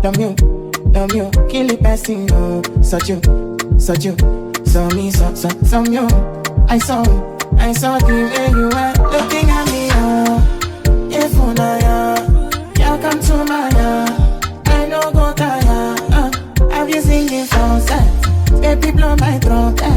love you, kill the person, no. Such you, so me, so you. I saw the way you were looking at me, if you come to my I know go tire, have you singing for set, baby blow my trumpet.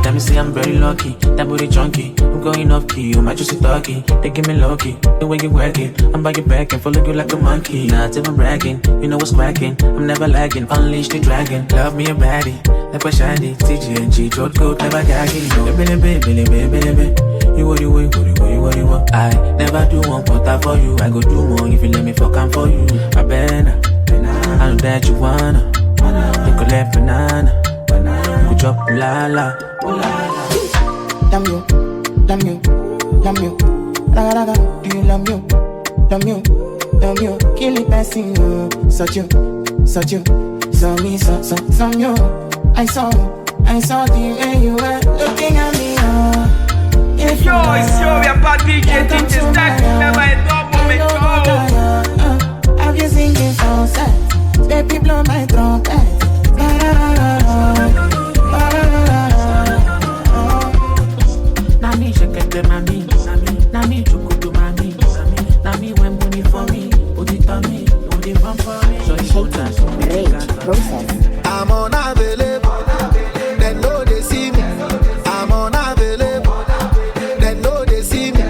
Tell me, say I'm very lucky, that booty chunky. I'm going off key, you might just be talking. They give me low key, the way you work it. I'm by your back and follow you like a monkey. Not even bragging, you know what's cracking. I'm never lagging, unleash the dragon. Love me a baddie, like a shiny. TGNG, throat coat, never gagging. You what? I never do one quarter for you. I go do more if you let me fuck I'm for you. I better, I know that you wanna. You could let banana. Good job, la la. Love you, do you love you, kill the person, no. Such you, so me, so you. I saw the way you were looking at me, It's your bad DJ, DJ Stack, remember it's all moment, have you singing for set, baby blow my trumpet. Nami shekete mami, nami chukudu mami, nami when money for me, put it on me, put it on for me. So you should dance on me. I'm unavailable, they know they see me. I'm unavailable, they know they see me.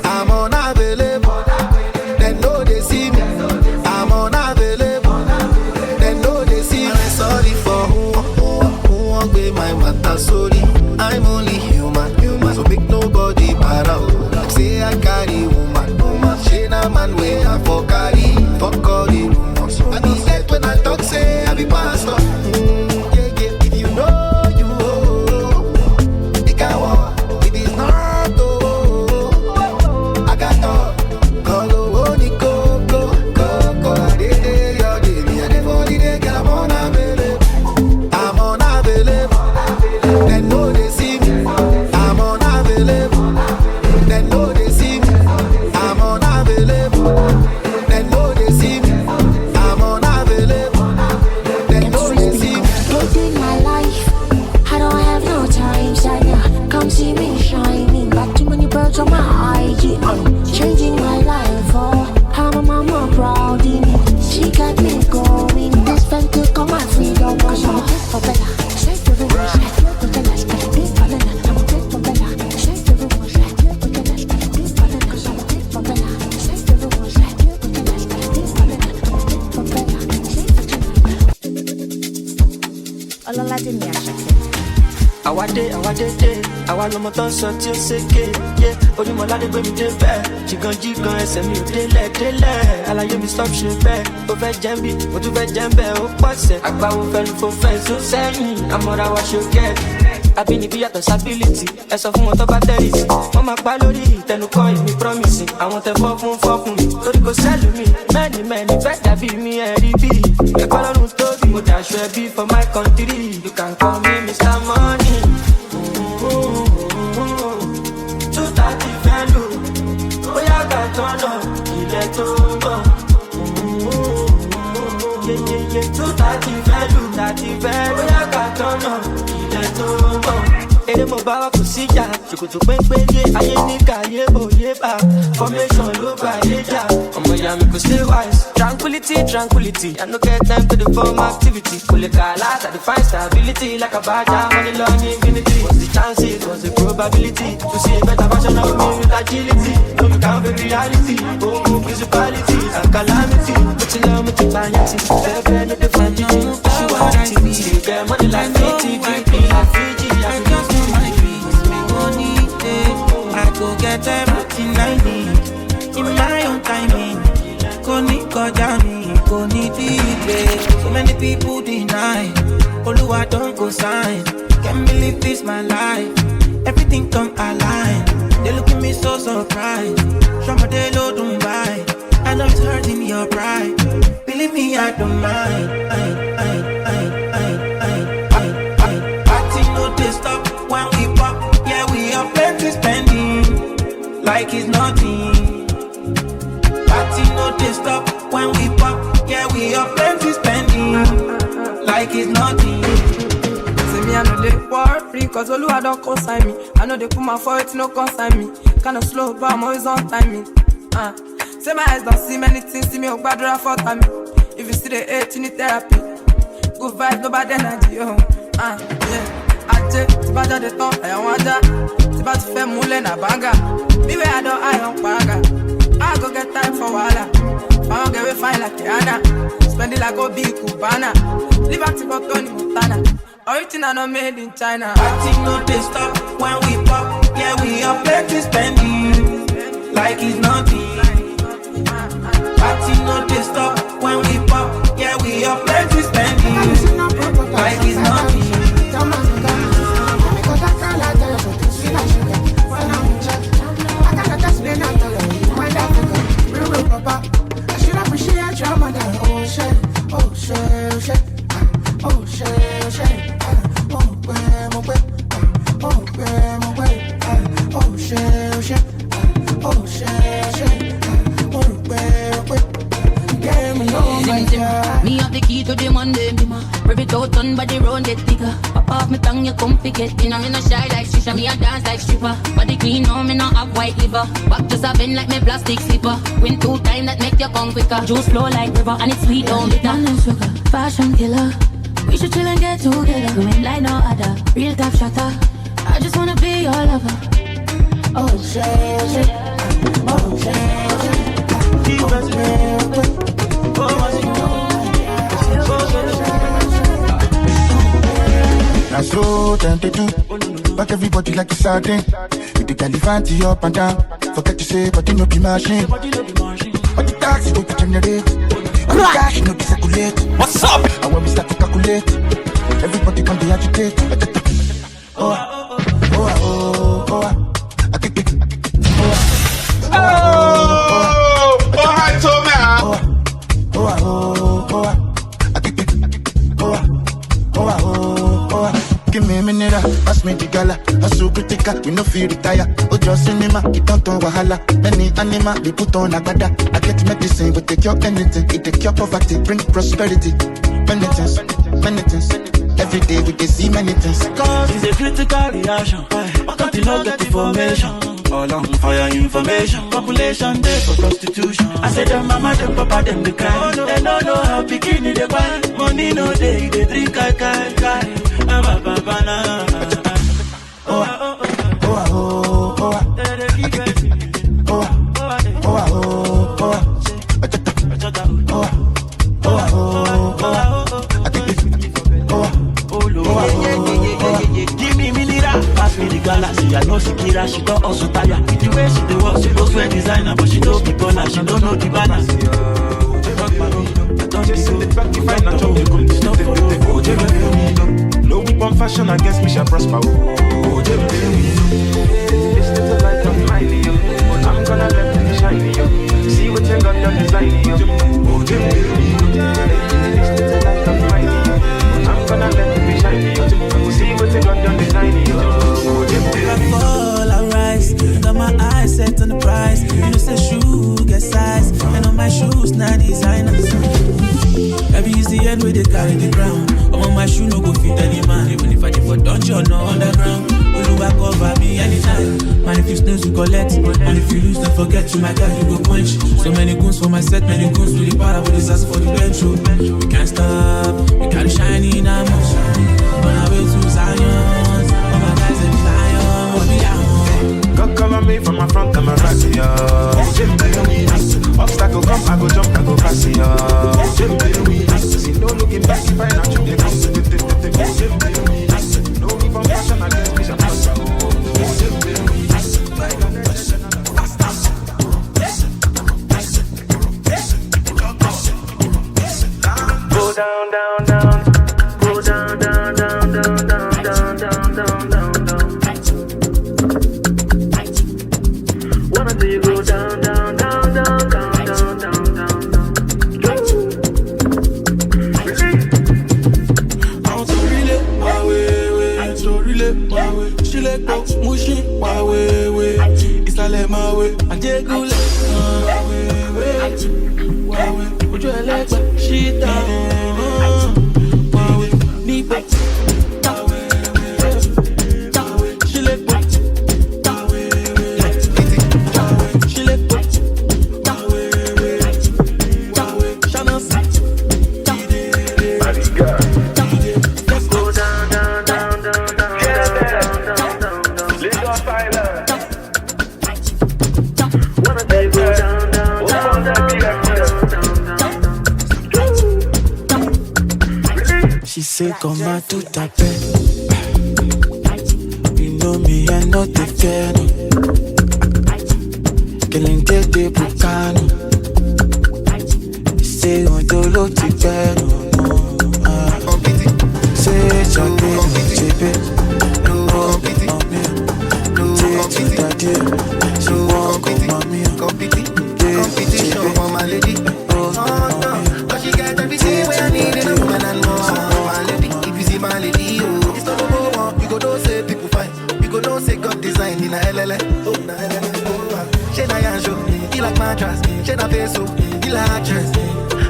I'm unavailable, they know they see me. I'm unavailable, they know they see me. I'm sorry for who won't be my matter, sorry. I'm only human, so make nobody para. Say I carry woman, she na man way I for carry, fuck all the rumors. I don't get when I talk, say I be pastor. If you know you, it can walk. If it's not, I got talk. Go, I did your day, me and the body, they get I'm unavailable. I'm unavailable, they know they see me. I'm unavailable, they know they see me. I'm unavailable, they know they see me. I'm unavailable, they know they see me. Living my life, I don't have no time, Sanya. Come see me shining, but too many birds on my IG. I'm changing my life, how my mama proud in me. She got me going, this friend took all my freedom. Cause I'm a bit for Bella, straight to the rush. I feel the Bella's got a big ballin'. I'm a bit for Bella, straight to the rush. I feel the Bella's got a big ballin'. Cause I'm a bit for Bella, straight to the rush. I feel the Bella's got a big ballin'. I'm a bit for Bella, straight to the rush. Ololade ni Asake. Àwa lọmọ tó ń sọ tí ó ṣèké, yé Onímọ̀ládé gbé mi dé bẹ́ẹ̀, jìgàn ẹsẹ̀ mi ò délẹ̀, àlàyé mi stop ṣe bẹ́ẹ̀, ó fẹ́ jẹ́ ń bí, mo tún fẹ́ jẹ́ ń bẹ́ẹ̀, ó pọ̀sẹ̀, àgbáwo fẹ́nu fò fẹ́ tó sẹ́yìn, àmọ́ra wa ṣe gẹ́. Àbínibí yàtọ̀ sábílítì, ẹ sọ fún wọn tó bá tẹ̀rì sí, wọ́n máa pa lórí ìtẹnukọ́ ìmí promising, àwọn tẹ fọ́ fún mi, torí kò sẹ́lù mi, mẹ́ni fẹ́ dàbí mi ẹ̀rí bí, ẹ̀kọ́ lọ́run tóbi, mo dàṣọ ẹbí for my country, you can call me Mr. Money. 230 fẹ́lú, bóyá gàtọ́nà ilẹ̀ tó ń bọ̀. 230 fẹ́lú, bóyá gàtọ́nà ilẹ̀ tó ń bọ̀. Èrè mo bá wa kò síjà, ṣòkòtò pẹ́ńpẹ́ yé, ayé ní kàyé òye bá. Formation ló gba ìjà, ọmọ ìyá mi kò stay wise. Tranquility, I no get time to the form activity. Kò lè kà láti define stability, like a badger, money long infinity. What's the chances, what's the probability, to see a better version of me with agility. No you can't fake reality, musicality, and calamity. But you love me to buy it, fair, no the family. She want it, you get money like me, TVP, like Fiji, I just do my dreams, me money, I go get everything I need, in my own timing. So many people deny, Oluwa don't go sign. Can't believe this my life, everything come align. They look at me so surprised. Somebody low don't buy, I know it's hurting your pride. Believe me, I don't mind. Party no they stop when we pop. Yeah, we are plenty spending, like it's nothing. Cause Oluwa don't consign me. I know they put my foot, no consign me. Kinda slow, but I'm always on timing. Say my eyes don't see many things, see me on bad for time. If you see the hate, you need therapy. Good vibe, no bad energy, yeah. Aje, tiba jade ton, ayan wanja. Tiba ti fe mule na banga. Me where I don't, I don't panga. I go get time for wala. I don't get we fine like Rihanna. Spend it like Obi Cubana. Liberty for Tony Montana. Original not made in China. Party no they stop when we pop. Yeah, we are plenty spending like it's nothing. Party no they stop when we pop. Yeah, we are plenty spending like it's nothing. I should appreciate your mother. Oh shit, oh shit, oh shit, oh shit, oh shit. Me have the key to the Monday. Rip it out done by the road get bigger. Pop off me tongue, you come pick it. You know me no shy like shisha, me a dance like stripper. Body clean, no me no have white liver. Back just a bend like me plastic slipper. Win 2 times that make you come quicker. Juice flow like river and it's sweet down bitter. And sugar, fashion killer. We should chill and get together. We ain't like no other. Real top shutter. I just wanna be your lover. Oh shit, shit. Oh shit, shit. That's so tempted. Back everybody like a sardine. With the Galifanti up and down. Forget to say, but you know be machine. But the taxi don't generate. And the cash no be circulate. What's up? And when we start to calculate, everybody come to agitate. Oh, give me a minute, pass me the gala. I'm so critical, we no feel retire. Oh, just cinema, it don't turn wahala. Many animal, they put on a bada. I get medicine, but they cure anything. It they cure poverty, bring prosperity. Penitence, penitence. Every day we can see many things. Cause it's a critical reaction. Why can't you not get information? All on fire information. Population there for prostitution. I said them mama, them papa, them the cry. They don't know how bikini they buy. Money no day, they drink kai. Oh, give me mineral, pass me the galaxy. I know Shakira, she don't also tire. With the way she do work, she goes wear designer, but she don't be baller, she don't know the balance. No weapon fashion against me shall prosper. This little light of highly, I'm gonna let it shine you. See what you got done design you. This little light of highly, I'm gonna let it shine you. See what you got done design you. I fall, I rise. Got my eyes set on the prize. You know, say shoe get size. And on my shoes, not designers. Every is the end where they carry the ground. I'm on my shoe, no go fit any man. Even if I did for dungeon or underground. Oluwa cover me anytime. Man, if you snooze, you collect. And if you lose, don't forget to my guy, you go quench. So many goons for my set, many goons with the power, with this ass for the bench. We can't stop, we carry shiny in our motion. On our way to Zion. All my guys in Zion, we'll be out. God cover me from my front, I'm a ratty, obstacle come, I go jump, I go pass it, see no looking back, if I not you, they come to the no weapon fashion against me, shall prosper. Go down, down, down. Go down, down, down, down, down, down, down, down, down, down. Wanna see you go down, down, down, down, down, down, down, down, down. I want to relay my way, to relay my way. She let go, mushi my way. It's not let my way. I take you let my way. Put your legs up, she down. My way, me back. My way. say come out to tape. You know me, I know the fear. Killing the Bucano. Say on the low to bed. Say something, baby. Competition for my lady. Cause she got everything where I need in a woman and more. My lady, if you see my lady, oh, it's not number one. You go don't say people fine. You go don't say God design in a LLA. Oh, na LLA. She na yansho, he like mattress. She na peso, he like actress.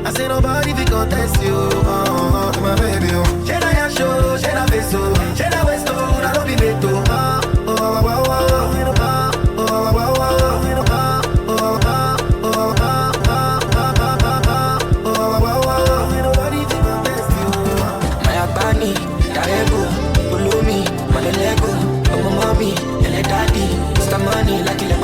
I say nobody fi contest you, my baby. Oh, she na yansho, she na peso, she na westo, na no be meto.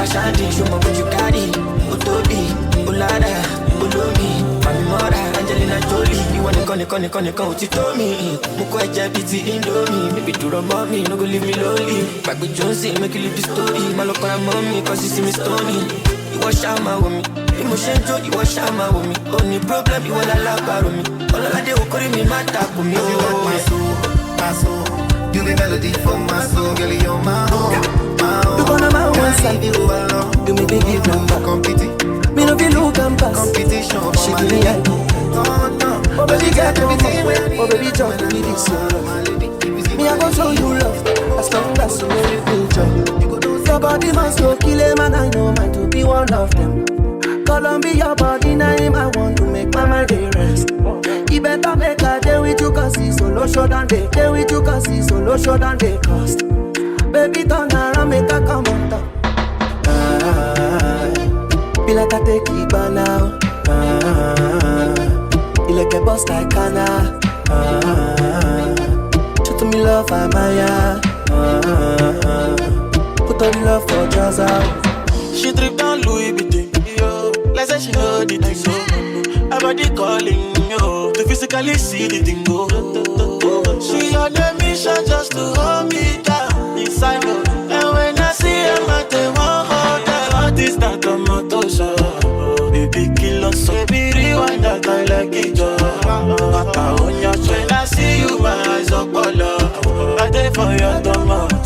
Shanti, show me what you got it. Utodi, Ulada, Ulumi, Mami Mora, Angelina Jolie. You wanna come, what you told me. Muko JBT Indomie, baby do the mommy, no go leave me lonely. Back with Jonesy, make you leave the story. Malokora mommy, cause you see me stony. You want shama with me, emotion joke, you want shama with me. Only problem, you want a love with me. All of that they will call me my tap with me. You want my soul, you be melody for my soul, girl, you're my home. You gonna my one side, you make me give number. Me no feel look and pass. Competition, she give me a no. Oh baby, got everything when I need. Oh baby, talk to me this love. Me I go show you love, as long as you know you feel joy. Your body must go kill a man, I know man to be one of them. Columbia, your body name, I want to make my mind rest. You better make a day with you, cause it's solo show than they. Day with you, cause it's solo show than they cost. Baby, turn around, make a come on top. Be like I take it by now. You like a boss like Anna. Show to me love, I'm Maya. Put on the love for jazz out. She drip down Louis Vuitton, yo. Like say she know the thing, so her body calling, yo. To physically see the thing, go. She on a mission just to hold me down. Inside her. And when I see her, I take one hold her. What is that on my toes? Baby, kill us, so baby, rewind that I like it, yo. When I see you, my eyes are color. I dey for your tomato.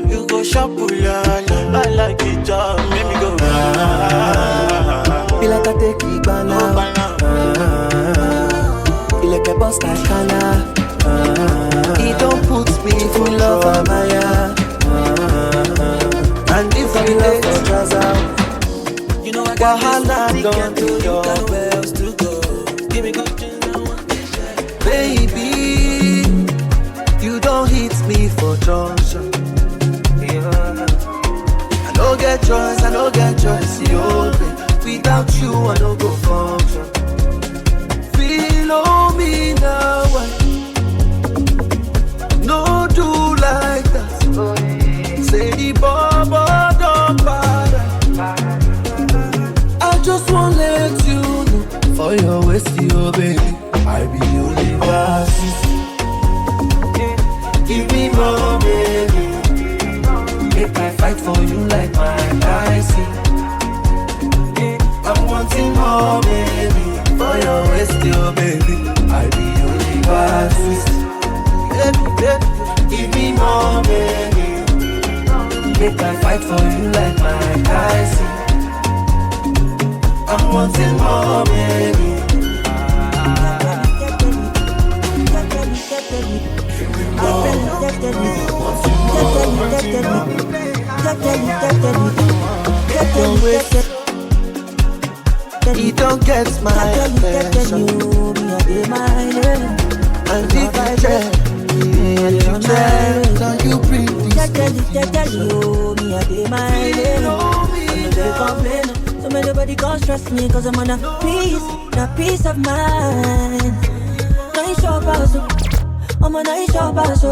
You go shop, I like it, yo. Make me go. Feel like I take it by now. You like a boss like Anna. He don't put me full love for Maya. And if we love for Jazza, you know I got Wahala don't do your best to go. Give me good baby, you don't hit me for junction. Yeah. I don't get choice, yo, baby. Without you, I don't go function. Feel on me now. No do like that. Say the bubble don't bother. I just wanna let you know, for your waist, yo, baby, I be only basis. Give me more, baby. Make I fight for you like Mike Tyson. I'm wanting more, baby. For your waist, yo, baby, I be only basis. Give me more, baby. Make I fight for you like Mike Tyson. I'm wanting more, baby. He don't get my attention. And if I try, can you bring this? So nobody can't stress me, cause I'm on a peace of mind. Nice shop also, I'm a nice shop also.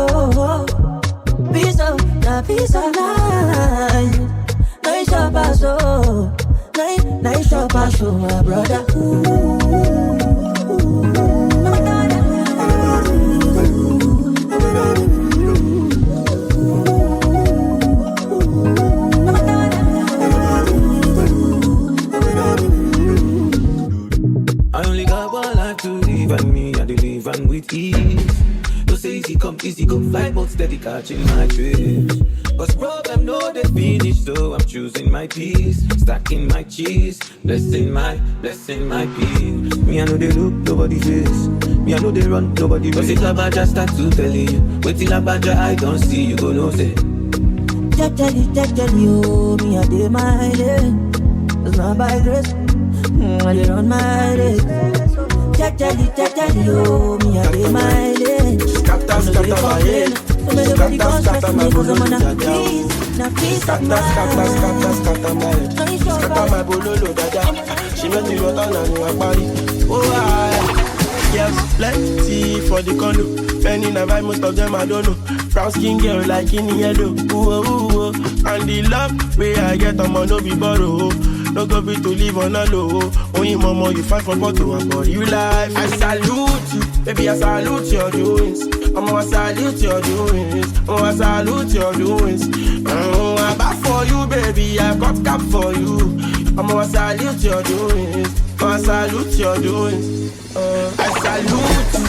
Peace of mind. Nice shop also, nice shop also, my brother. believe in me, I believe in with ease. Don't say easy come, easy go, fly boat steady catching my trips. Cause problem no they finish, so I'm choosing my peace, stacking my cheese, blessing my peace. Me I know they look, nobody face. Me I know they run, nobody race. Cause it's about just start to tell you. Wait till about your I don't see you go no say. Tell you, me I did my day. It's not by grace, I did on my day. Tell you, me I did my day. Scatter my head. Scatter my bololo, scatter my bololo, dada. She made me run and I party. Oh, yes, plenty for the condo. Penny na buy most of them I don't know. Brown skin girl like in yellow. Ooh. And the love way I get on no be borrow. No go be to live on a low. Only mama you fight for bottle and for you life. I salute you, baby. I salute your doings. I salute your doings. I salute your doings. I'm back for you, baby. I got cap for you. I salute your doings. I salute your doings. I salute you.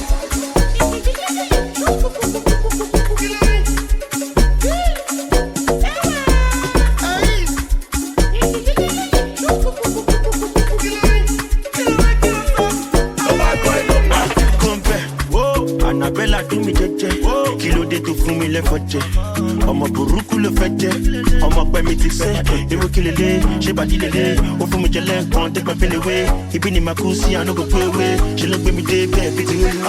Annabella do me jeje, kilo de to fún mi lẹ́fọ̀jẹ̀. Ọmọ burúkú ló fẹ́ jẹ́, ọmọ pẹ́ mi ti fẹ́. Ewu kí lele, ṣé bàdí lele, ó fún mi jẹ lẹ́ẹ̀kan, take my pain away. Ibi ni màá kú sí, I no go pay away. Ṣé ló gbé mi dé bẹ́ẹ̀ bí ti wọlé?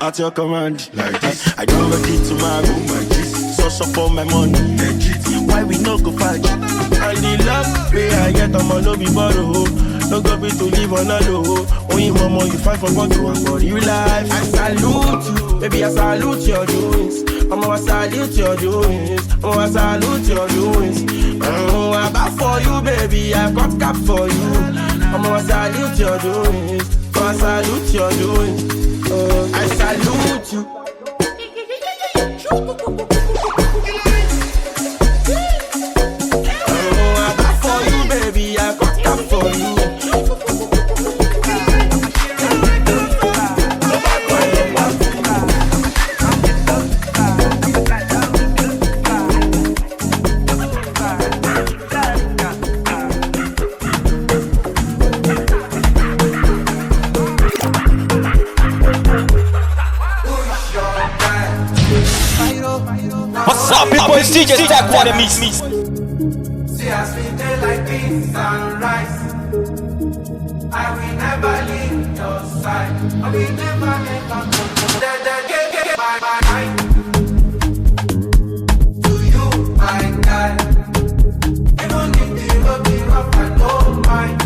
At your command, like this. I do ready to marry my G's. So for my money, legit. Why we no go fight? And the love way I get on no be borrow. No go be to live on a low. Only mama you fight for what you want for you life. I salute you, baby. I salute your doings. I salute your doings. I salute your doings. I'm back for you, baby. I got cap for you. I salute your doings. I salute your doings. I salute you. I'm back for you, baby. I got cap for you. What's up, people? It's DJ Stack Water Mix. See us we day like this sunrise. I will never leave your side. I will never let go. Get my mind to you, my guy. Even if the road be rough, I don't mind.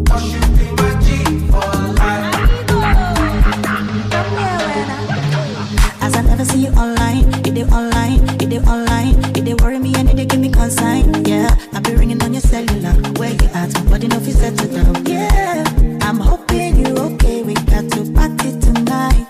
'Cause you be my G for life. As I never see you online, it dey online, it dey online, it dey worry me and it dey give me consign. Yeah, I be ringing on your cellular, where you at? But enough is settled down. Yeah, I'm hoping you okay. We got to party tonight.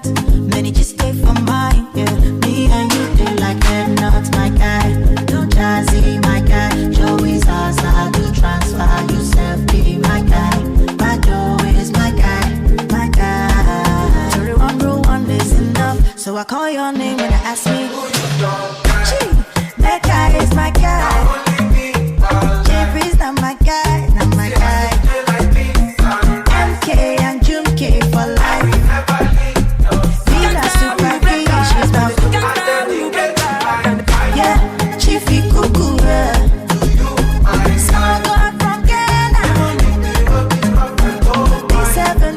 Many just stay for mine. Yeah, me and you do like that, not my guy. No jazzy, my guy. Show is ours, I do transfer. You self be my guy. My dough is my guy, my guy. Jury 1 rule 1 is enough. So I call your name when I ask me. Gee, that guy is my guy. Jeffrey's not my guy, not my guy. MK and Jumke for life. Villa Super B, she's my yeah, Chiefy Cuckoo. Someone go out from Ghana.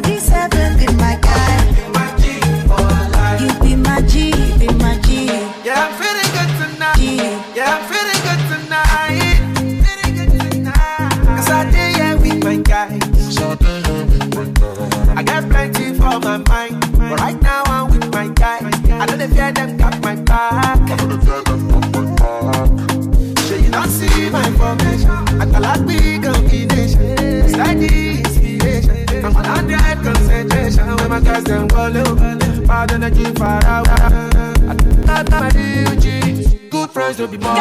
D7 be my guy. You be my G, be my G. Yeah, I'm feeling good tonight. Yeah, I'm feeling good tonight. Feeling good tonight. 'Cause I did yeah with my guys. I got plenty for my mind, but right now I'm with my guys. I know they fear them got my back. So you don't see my information. I got like big combination. It's like the inspiration. I'm on 100 concentration when my guys them go low. Bad energy far out. Not my real G's. Good friends will be more.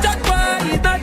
Just boy, it's not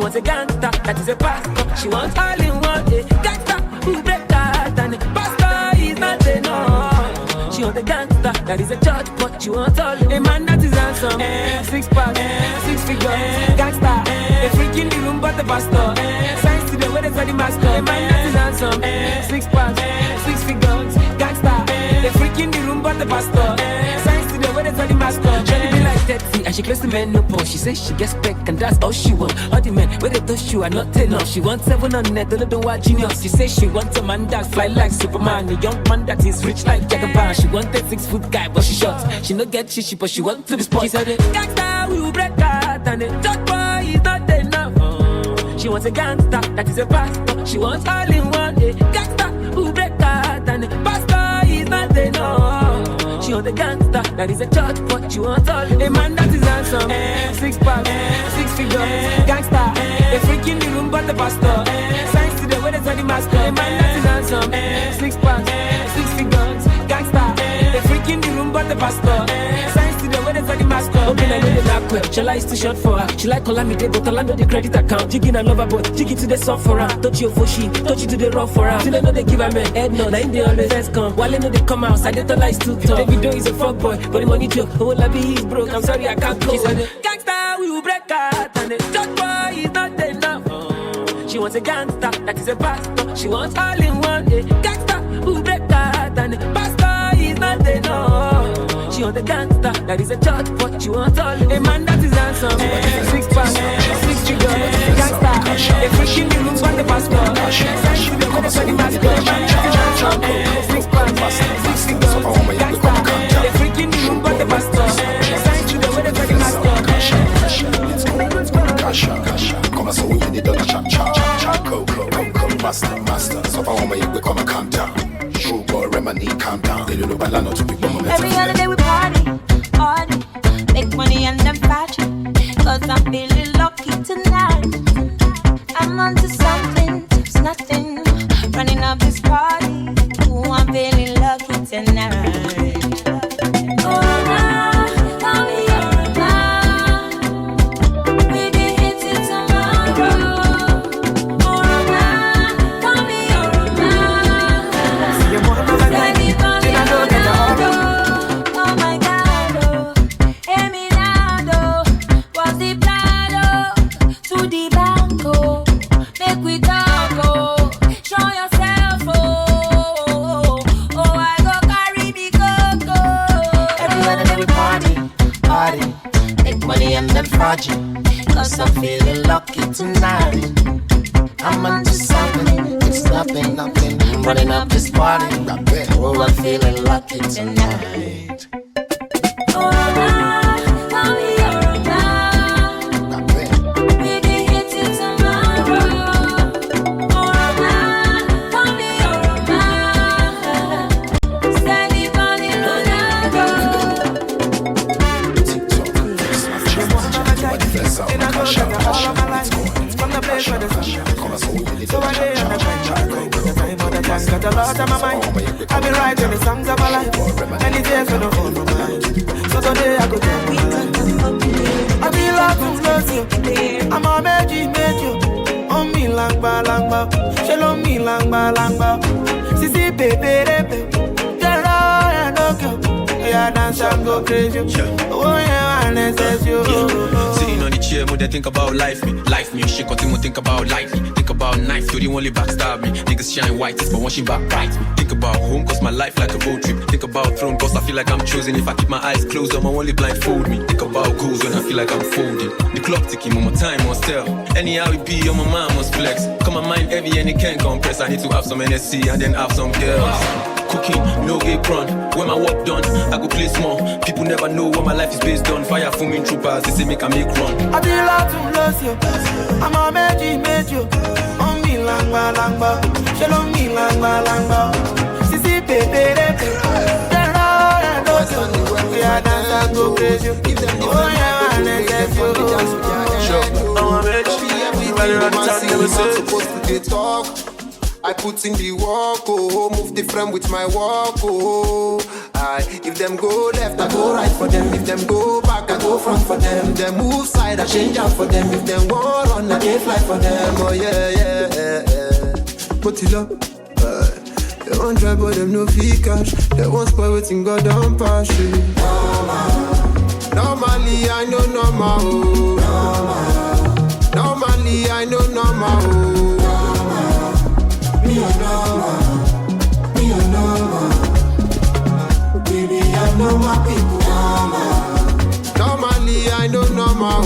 wants a gangster, that is a pastor. She wants all in one, a gangster who break that, and the pastor is not enough. She wants a gangster, that is a judge, but she wants all in. A man that is handsome, 6 pack, 6 figures, gangster, a freak in the room but the pastor. Signs to the way they say the master. A man that is handsome, 6 pack, 6 figures, gangster, a freak in the room but the pastor. Signs to the way they say the master. She be like 30 and she close to menopause. She says she gets back and that's all she wants. All the men where they touch you are not enough. She wants 7 on net, don't know what genius. She says she wants a man that fly like Superman, a young man that is rich like Jagaban. She wants a 6-foot guy but she short. She no get shishi but she wants to be sport. She said the gangster will break that and the judge boy is not enough. She wants a gangster that is a pastor. She wants all in one, a gangster who break that and the pastor is not enough. She wants a gangster that is a judge but she wants all in. A man that is handsome, 6 pack, 6 figures, gangster, a freak in the room but the pastor. Signs to the way they say the master. A man that is handsome, 6 pack, 6 figures, gangster, a freak in the room but the pastor. Signs to the way they say the master. Okay, I know the black well. Shala is too short for her. She like Olamide, but Orlando the credit account. Jigging and lover boy, jiggy to the soft for her. Touch your fushi, touch you to the rough for her. Till I know they give her men head no, now they always first come. While I know they come out, I did all is too tough. Davido is a fuck boy, but the money joke. Oh, Labi is broke. I'm sorry I can't go. She said the gangster we will break out, and the judge boy is not enough. She wants a gangster that is a pastor. She wants all in one, a gangster who break out, and the pastor is not enough. She wants a gangster that is a judge, but she wants all in. A man that is handsome, 6 pack, 6 figures, gangster, a freak in the room but the pastor. Signs to the way they say the master. A man that is handsome, 6 pack, 6 figures, gangster, a freak in the room but the pastor. Signs to the way they say the master. Come so we need the master. So far on my we come and calm down. True boy, Remini, calm down. They don't know Balano to be every other day we party, make money and then fashion. Cause I'm feeling lucky tonight. I'm onto something, it's nothing. Running up this party. Ooh, I'm feeling lucky tonight. Cause I'm feeling lucky tonight. I'm onto something, it's nothing. Running up this party. Oh, I'm feeling lucky tonight. Got a lot on my mind. I've been writing the songs of my life. Many days when I hold my mind. So today I go tell my life. I feel like I'm close you. I'm a magic you. On me langba. Shell on me langba. Sisi baby. Tell her I don't care. Yeah, dance and go crazy. Oh yeah, I necess you. Sitting on the chair, more than think about life me. She continue to think about life me. Think about knife, you the only backstab me. Niggas shine white, but when she backbite me. Think about home, cause my life like a road trip. Think about throne, cause I feel like I'm choosing. If I keep my eyes closed, I'm only blindfold me. Think about goals when I feel like I'm folding. The clock ticking, on my time must tell. Anyhow it be, on my mind must flex. Come my mind heavy and it can't compress. I need to have some NSC and then have some girls. Cooking, no gay run. When my work done, I go play small. People never know what my life is based on. Fire fuming troopers, they say make a make run. I feel like to lose you. I'm a magic you. On me langba. Shell on me langba. Sisi baby. Tell her I don't know. We are dance and go crazy. Oh yeah, I necess you. I'm a magic. Everybody supposed to talk. I put in the work, oh, move different with my walk, oh. If them go left, I go right for them. If them go back, I go front for them. Them move side, I change out for them. If them go run, I can fly for them. Oh yeah. Put it up. They won't try, but them no fee cash. They won't spoil waiting, God don't pass it. Normally I know normal. Normally I know normal. Me a normal. Baby, I know my people. Normally I know normal.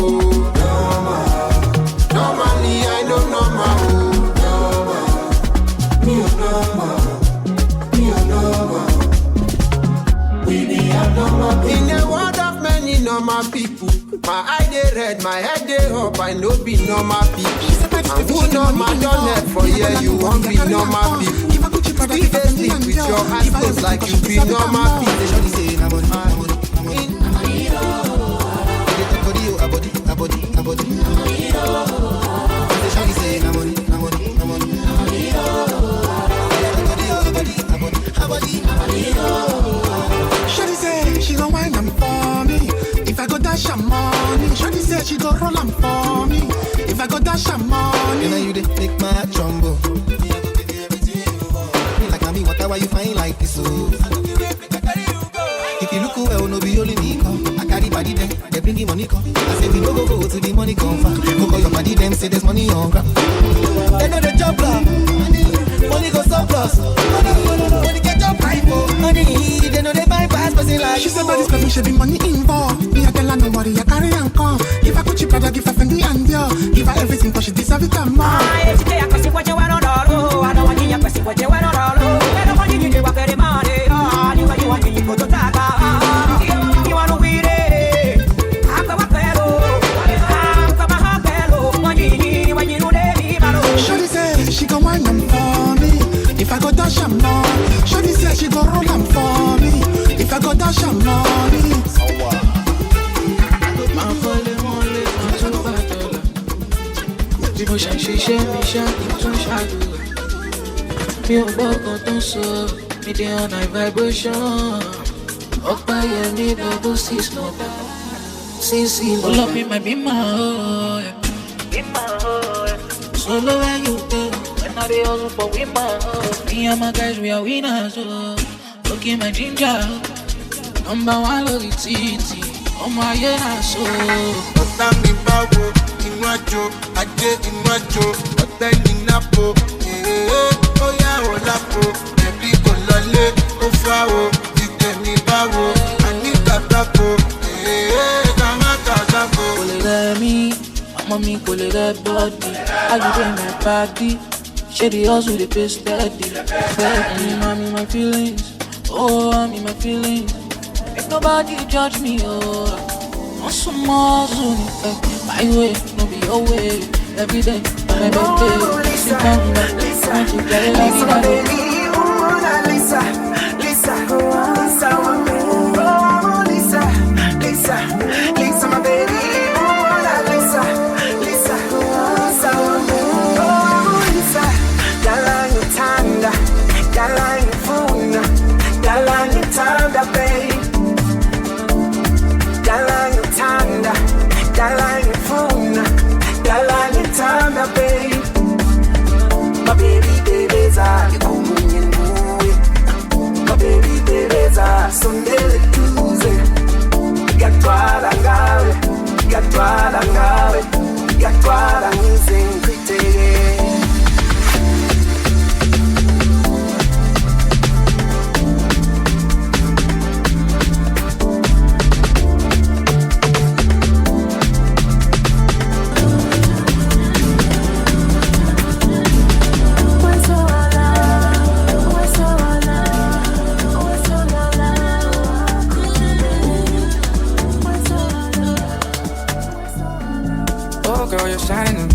Normally I know normal. Me a normal. In a world of many normal people, my eye they red, my head they up, I know be normal people. And who normal don't let for yeah, you won't be normal people. We they sleep with your eyes closed like you be normal people. Shawty say she gon' wine them for me. If I go dash her money, Shawty say she go roll them for me. If I go dash her money, you know you dey make my jumbo. Like mommy, why you find like this? So if you look well, no be only me come. I carry body them, they bring the money come. I say we no go to the money come from. Go call your body them, say there's money on ground. They know the job plan. Money go surplus. Money get your price for money. They know they bypass person like she said, but this baby should be money involved. Me I tell her no worry, I carry and come. If I could cheap brother, give her Fendi and Dior. Give her everything, cause she deserve it and more. I don't want you to question what you want to do. I don't want you to work very money. You want you to go to Tata. You want to win it. I'm come a fellow. I'm come a fellow. When you know they be malo. Shawty say she gon' wine them for me. If I go dash her money, Shawty say she gon' roll them for me. If I go dash her money. Bí mo ṣe ń ṣiṣẹ́ mi ṣá kí n tún ṣàdúrà. Mi ò gbọ́ kan tó ń sọ, mi dé on high vibration. Ọ̀pá yẹn ní double six number. CC pull up in my Bima, oh yeah. Solo where you go, when I dey hustle for women, oh. Me and my guys, we are winners, oh. Look in my ginger, number one lórí títì, ọmọ ayé náà so. Ọ̀tá mi báwo, inú àjò, ajé inú àjò, ọ̀tẹ́ ní nápò, ó yá ò lápò, ẹ̀bí kò lọlé, ó fáwo, ìtẹ̀ mi báwo, àní kàtàkò, kàmákàtàkò. Kò lè rẹ̀ mí, ọmọ mi kò lè rẹ̀ bọ́ọ̀dì, àjùdé mi pàdé, ṣé the hustle dey pay steady, I'm in my feelings, oh I'm in my feelings, make nobody judge me, oh. Want some more soon, my way, no be your way. Every day, my birthday, she come back, want to get it like that. Lisa, my baby. Lisa, Gala you tanda, Gala you funa, Gala you tanda, baby. Gala you tanda, Gala you funa, Gala you tanda, baby. My baby, babyza, you come in movie. My baby, babyza, Sunday, Tuesday. Gatwala ngawe, gatwala ngawe, gatwala ngizengithi. Girl, you're shining.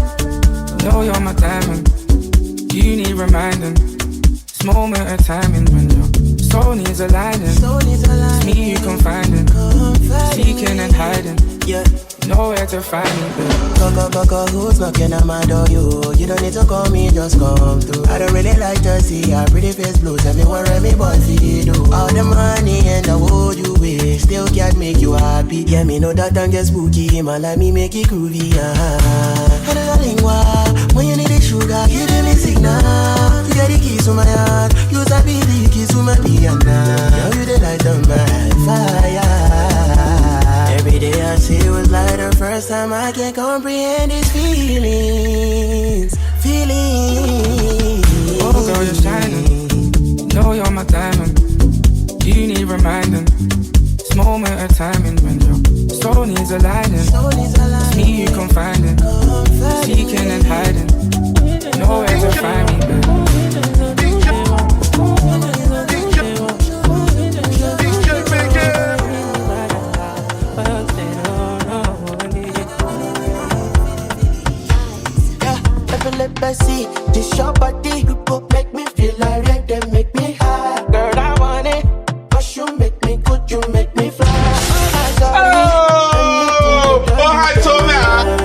Know you're my diamond. You need reminding. This moment of timing when your soul needs aligning. It's me you confiding, seeking and hiding. Yeah. Nowhere nowhere to find me, babe. Who's knocking at my door, you? You don't need to call me, just come through. I don't really like to see our pretty face blues. Everybody do. All the money and the world you wish still can't make you happy. Yeah, me know that and get spooky. Man, like me make it groovy, And when you need the sugar, give me signal. You get the keys to my heart. You sabi the keys to my piano. Now you the light on my fire. Every day I see it was like the first time. I can't comprehend these feelings. Oh girl, you're shining. Know you're my diamond. You need reminding. This moment of timing when your soul needs aligning. It's me you confiding. Seeking and hiding. Nowhere to find me, babe. Let's see, this your body, you go make me feel like red, then make me high. Girl, I want it, cause you make me good, you make me fly. Hi, Tommy.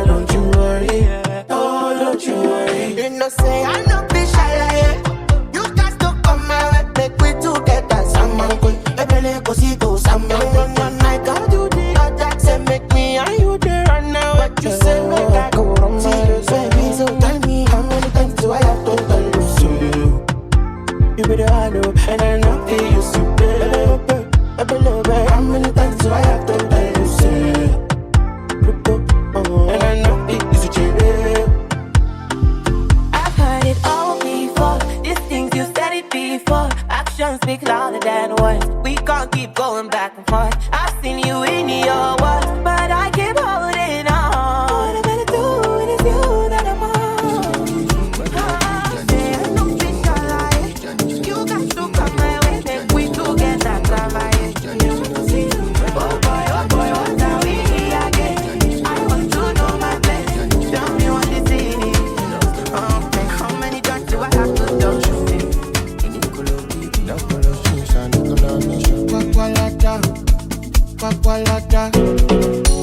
Don't you worry, oh, don't you worry. You know, say I know be shy like you got to come my way, make we together. Someone could, every go see to someone. One night, I'll do the other, say make me and you there right now. What you say, make I go wrong, see you, baby, so tell me. So I have to tell you so. You be the one who, and I know that you so. I believe how many times do I have to tell you so. And I know it is a dream. I've heard it all before. These things you said it before. Actions speak louder than words. We can't keep going back and forth. I've seen you in your words, but I keep holding on. What I'm gonna do it is you that I'm on.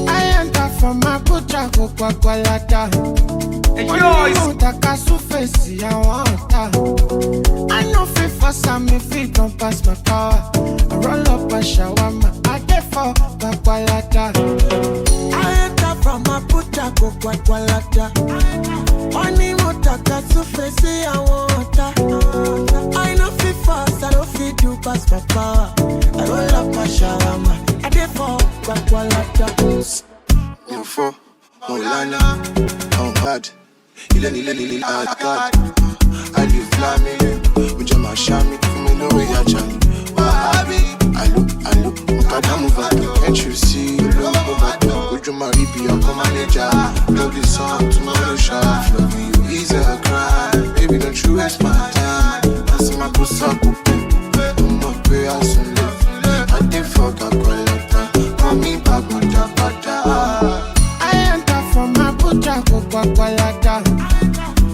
I enter from my butcher, go Kwakwalata. I want I know fit for some, if it don't pass my power. I roll up a shawarma, I get for Kwakwalata. I enter from my butcher, go Kwakwalata. Money motaka surface, I want I know fit fast, I don't fit to pass my power. I roll up a shawarma, I get for Kwakwalata. No for Molana, I'm bad. Ileni hard. I live flaming, with your shami, for me no way I try. Wahabi, I look, Makadam over. Can't you see, look over. Would you marry be your manager? Love this song, tomorrow shot. Love you is a crime. Baby, don't you waste my time. That's my pussy, I'm not pay as soon live. I did fuck a quality. Call me back, Mata. I enter from my butcher, go Kwakwalata.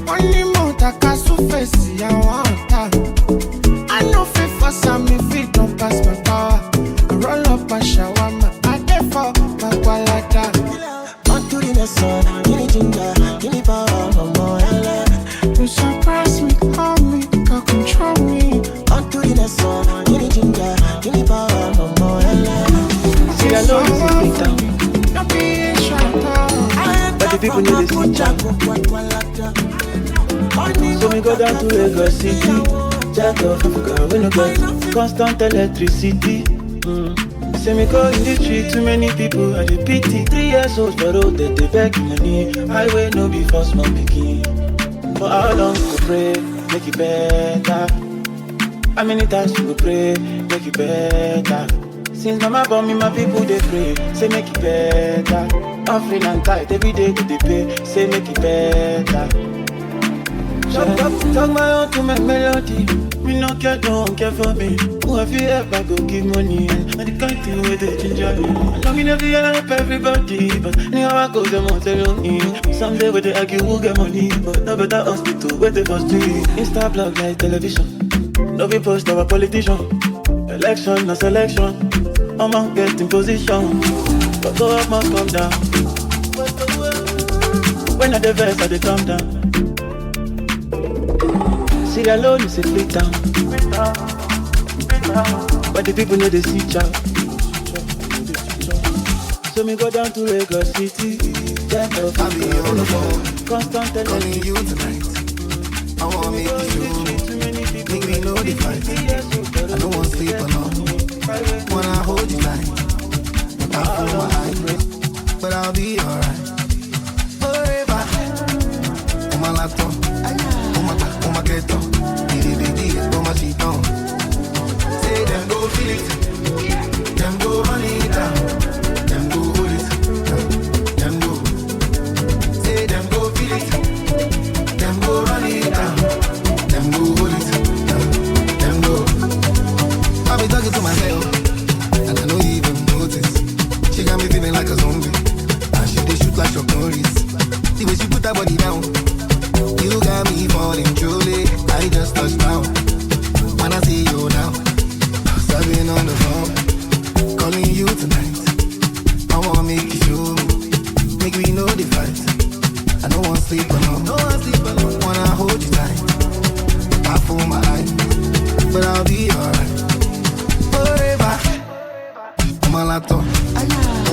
Only motaka surface, I want I know fit for some, if it don't pass my power. I roll up a shawarma, I get for Kwakwalata. On to the next one, give me ginger, give me power, more you surprise me, call me, can control me. On to the next one, give me ginger, give me power, more See, I know this is big town, but the people need this big town. So we go down to Lagos City, jack of Africa, we no get constant electricity. Say me go in the street, too many people at the pity. 3 years old for road, they beg money. Highway no be for small pikin. For how long we pray, make it better? How many times we pray, make it better? Since mama born me, my people they pray, say make it better. Offering and tithe every day they pay, say make it better. Talk my own to make melody. Me no care, don't care for me. Who have you ever go give money? And the kind thing where they ginger me. I know me never help everybody, but anyhow I go them on tell me. Someday where they argue who get money, but no better hospital where they first do it. Insta blog like television. No be post of a politician. Election, no selection. I'm on get in position, but go up must come down. When I the verse, I dey calm down. See alone, you say split down. But the people know they see chow. So me go down to Lagos City. I'll be on the phone, constant calling you tonight. I wanna make you show, make me know the fight. I don't want to sleep alone, wanna hold you tight. I feel my eyes, but I'll be alright. Forever, on my laptop, on my keto, on my sheet on. Say them go feel it, them go run it down, them go hold it, them go. Say them go feel it, them go run it down, them go hold it, them go. I be talking to myself, and I know you even notice. She got me feeling like a zombie, and she dey shoot like Chuck Norris. The way she put her body down, you got me falling truly. I just touched down, when I see you now. Serving on the phone, calling you tonight. I wanna make you show, make me know the fight. I don't wanna sleep alone, wanna hold you tight. I fool my eyes, but I'll be alright. Forever, on my laptop, on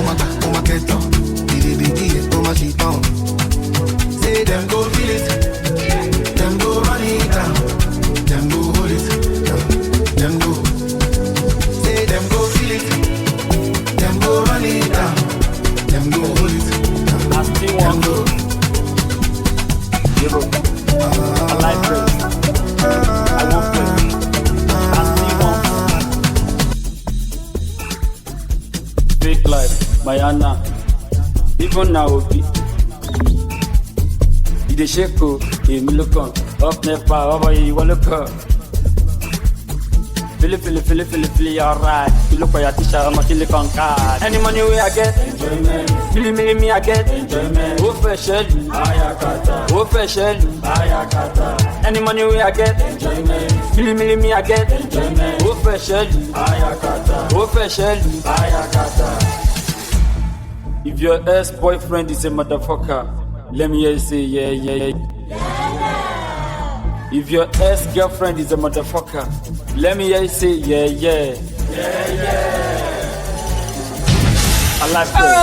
my keto, on my sheet on. Say them go feel it, them go run it down, them go hold it, them go. Say them go feel it, them go run it down, them go hold it, them go. I like praise, I want praise, I still want. Fake life, Mayana, even now Obi. You dey shake o, èmi ló kàn, up nepa, ọmọ yìí wọ́n ló kàn. Fili, alright. You look for your teacher, I'm a chili con card. Any money we I get, enjoyment. Me I get, enjoyment. Who fresh shell? Ayakata. Who fresh shell? Ayakata. Any money we I get, enjoyment. Me I get, enjoyment. Who fresh shell? Ayakata. Who fresh shell? Ayakata. If your ex-boyfriend is a motherfucker, let me hear you say yeah. If your ex-girlfriend is a motherfucker, let me hear you say yeah. I like praise.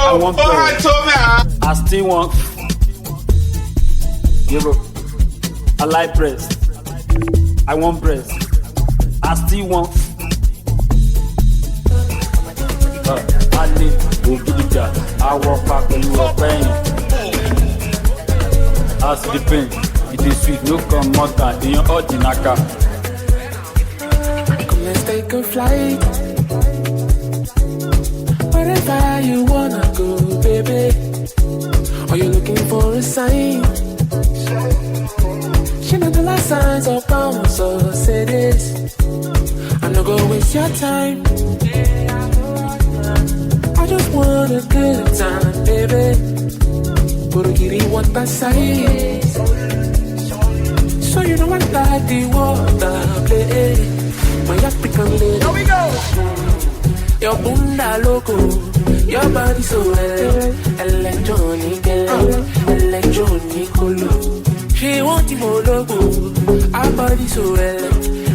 I want praise. I still want. I like praise. I want praise. I still want. I need Ogidiga. I walk back when you are paying. I see the pain. It is sweet, no come motor in your ordinaka. Come, let's take a flight. Wherever you wanna go, baby. Are you looking for a sign? She know the last signs of power, so say this. I'm not gonna waste your time. I just want a good time, baby. Burugiri want that side. So you know I like the water play. My African lady. Here we go. Your bunda loco, your body so electronic, electronic. She want the more logo, our body so